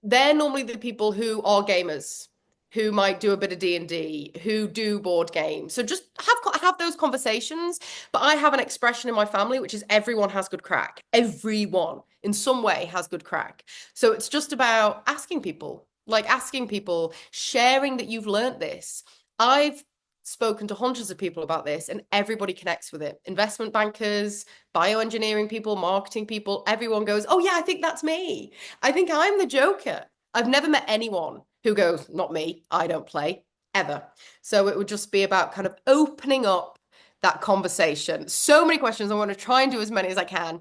they're normally the people who are gamers, who might do a bit of D&D, who do board games. So just have those conversations. But I have an expression in my family, which is everyone has good crack. Everyone in some way has good crack. So it's just about asking people, sharing that you've learned this. I've spoken to hundreds of people about this and everybody connects with it. Investment bankers, bioengineering people, marketing people, everyone goes, oh yeah, I think that's me. I think I'm the Joker. I've never met anyone who goes, not me, I don't play, ever. So it would just be about kind of opening up that conversation. So many questions. I want to try and do as many as I can.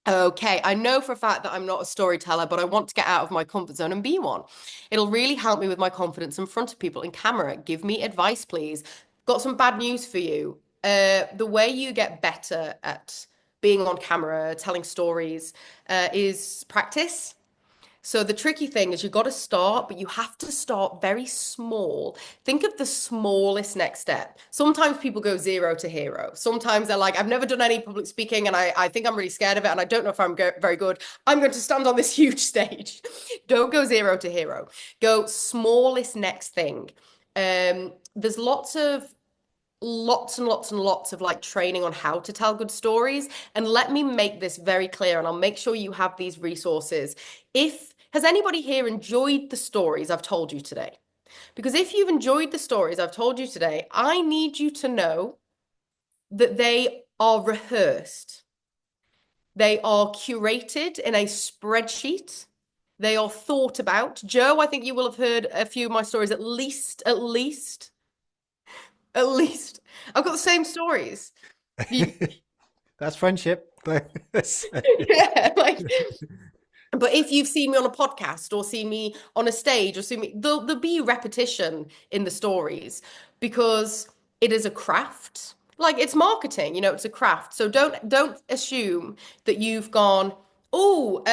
Okay, I know for a fact that I'm not a storyteller, but I want to get out of my comfort zone and be one. It'll really help me with my confidence in front of people in camera. Give me advice, please. Got some bad news for you. The way you get better at being on camera, telling stories, is practice. So the tricky thing is you got to start, but you have to start very small. Think of the smallest next step. Sometimes people go zero to hero. Sometimes they're like, I've never done any public speaking and I think I'm really scared of it and I don't know if I'm very good. I'm going to stand on this huge stage. Don't go zero to hero. Go smallest next thing. There's lots of like training on how to tell good stories. And let me make this very clear, and I'll make sure you have these resources. If has anybody here enjoyed the stories I've told you today? Because if you've enjoyed the stories I've told you today, I need you to know that they are rehearsed. They are curated in a spreadsheet. They are thought about. Joe, I think you will have heard a few of my stories at least. I've got the same stories. You, That's friendship. yeah, like, but if you've seen me on a podcast or seen me on a stage or seen me, there'll be repetition in the stories because it is a craft. Like it's marketing, it's a craft. So don't assume that you've gone, oh,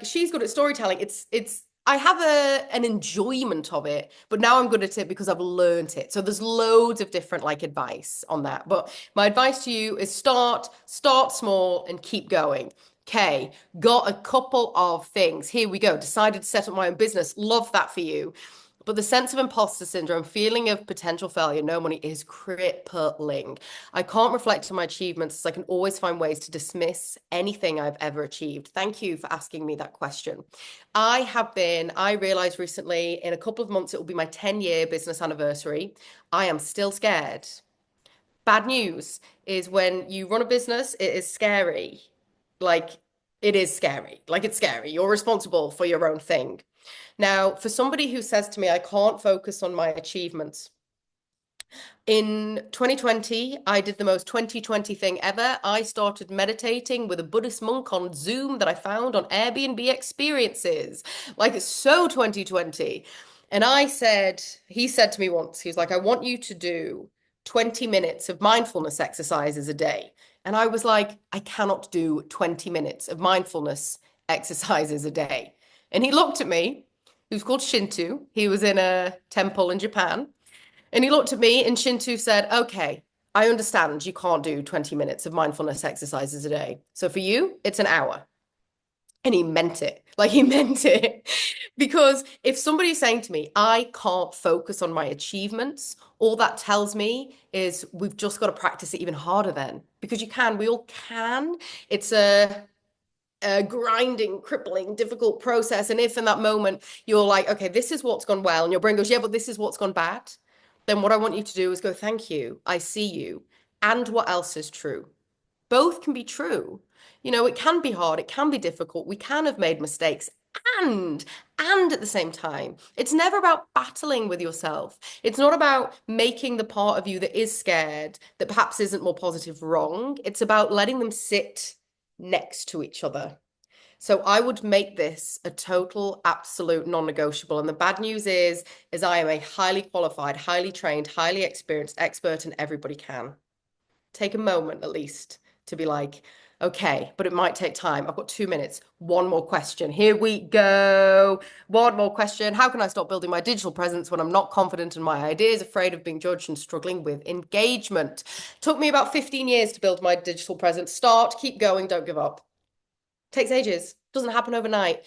she's good at storytelling. It's I have an enjoyment of it, but now I'm good at it because I've learned it. So there's loads of different like advice on that. But my advice to you is start small and keep going. Okay, got a couple of things. Here we go. Decided to set up my own business. Love that for you. But the sense of imposter syndrome, feeling of potential failure, no money is crippling. I can't reflect on my achievements as I can always find ways to dismiss anything I've ever achieved. Thank you for asking me that question. I realized recently in a couple of months, it will be my 10-year business anniversary. I am still scared. Bad news is when you run a business, it is scary. Like, it is scary. Like, it's scary. You're responsible for your own thing. Now, for somebody who says to me, I can't focus on my achievements, in 2020, I did the most 2020 thing ever. I started meditating with a Buddhist monk on Zoom that I found on Airbnb experiences. Like it's so 2020. And he said to me once, he was like, I want you to do 20 minutes of mindfulness exercises a day. And I was like, I cannot do 20 minutes of mindfulness exercises a day. And he looked at me. He was called Shinto. He was in a temple in Japan. And he looked at me and Shinto said, okay, I understand you can't do 20 minutes of mindfulness exercises a day. So for you, it's an hour. And he meant it. Like he meant it. Because if somebody's saying to me, I can't focus on my achievements, all that tells me is we've just got to practice it even harder then. Because you can, we all can. It's a grinding, crippling, difficult process. And if in that moment you're like, okay, this is what's gone well, and your brain goes, yeah, but this is what's gone bad, then what I want you to do is go, thank you, I see you. And what else is true? Both can be true. It can be hard, it can be difficult. We can have made mistakes. And and at the same time, it's never about battling with yourself. It's not about making the part of you that is scared, that perhaps isn't more positive, wrong. It's about letting them sit next to each other. So I would make this a total, absolute non-negotiable. And the bad news is I am a highly qualified, highly trained, highly experienced expert, and everybody can take a moment at least to be like, okay, but it might take time. I've got 2 minutes. One more question. Here we go. One more question. How can I stop building my digital presence when I'm not confident in my ideas, afraid of being judged, and struggling with engagement? Took me about 15 years to build my digital presence. Start, keep going, don't give up. Takes ages. Doesn't happen overnight.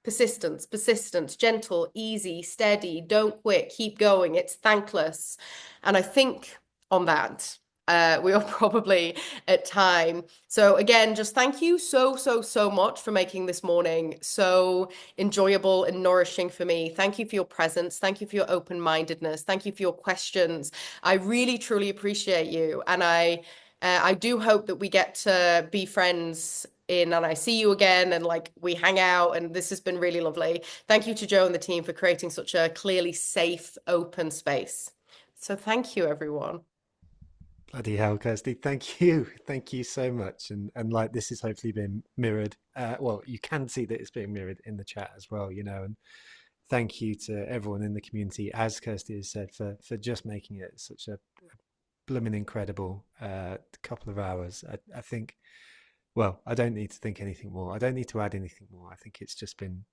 Persistence, gentle, easy, steady, don't quit, keep going. It's thankless. And I think on that, we are probably at time. So again, just thank you so, so, so much for making this morning so enjoyable and nourishing for me. Thank you for your presence. Thank you for your open-mindedness. Thank you for your questions. I really, truly appreciate you. And I do hope that we get to be friends and I see you again and like we hang out and this has been really lovely. Thank you to Joe and the team for creating such a clearly safe, open space. So thank you, everyone. Bloody hell, Kirsty. Thank you. Thank you so much. And like this has hopefully been mirrored. Well, you can see that it's being mirrored in the chat as well, and thank you to everyone in the community, as Kirsty has said, for just making it such a blooming incredible couple of hours. I think, well, I don't need to think anything more. I don't need to add anything more. I think it's just been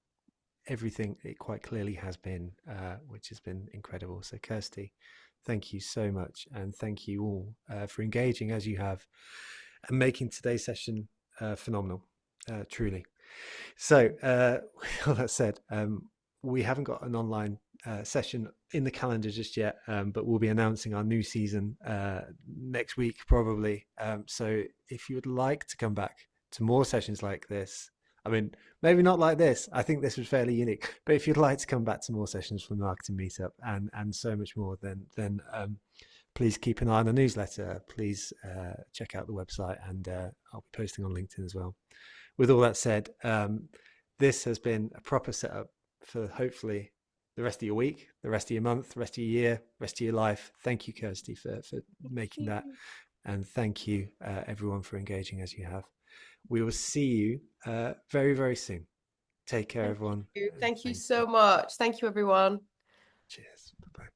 everything it quite clearly has been, which has been incredible. So, Kirsty, thank you so much. And thank you all for engaging as you have and making today's session phenomenal, truly. So, with all that said, we haven't got an online session in the calendar just yet, but we'll be announcing our new season next week, probably. So, if you would like to come back to more sessions like this, I mean, maybe not like this. I think this was fairly unique. But if you'd like to come back to more sessions from the Marketing Meetup and so much more, then please keep an eye on the newsletter. Please check out the website, and I'll be posting on LinkedIn as well. With all that said, this has been a proper setup for hopefully the rest of your week, the rest of your month, the rest of your year, the rest of your life. Thank you, Kirsty, for making that. And thank you, everyone, for engaging as you have. We will see you very, very soon. Take care, Thank everyone. you. And Thank you thank you. so much. Thank you, everyone. Cheers. Bye-bye.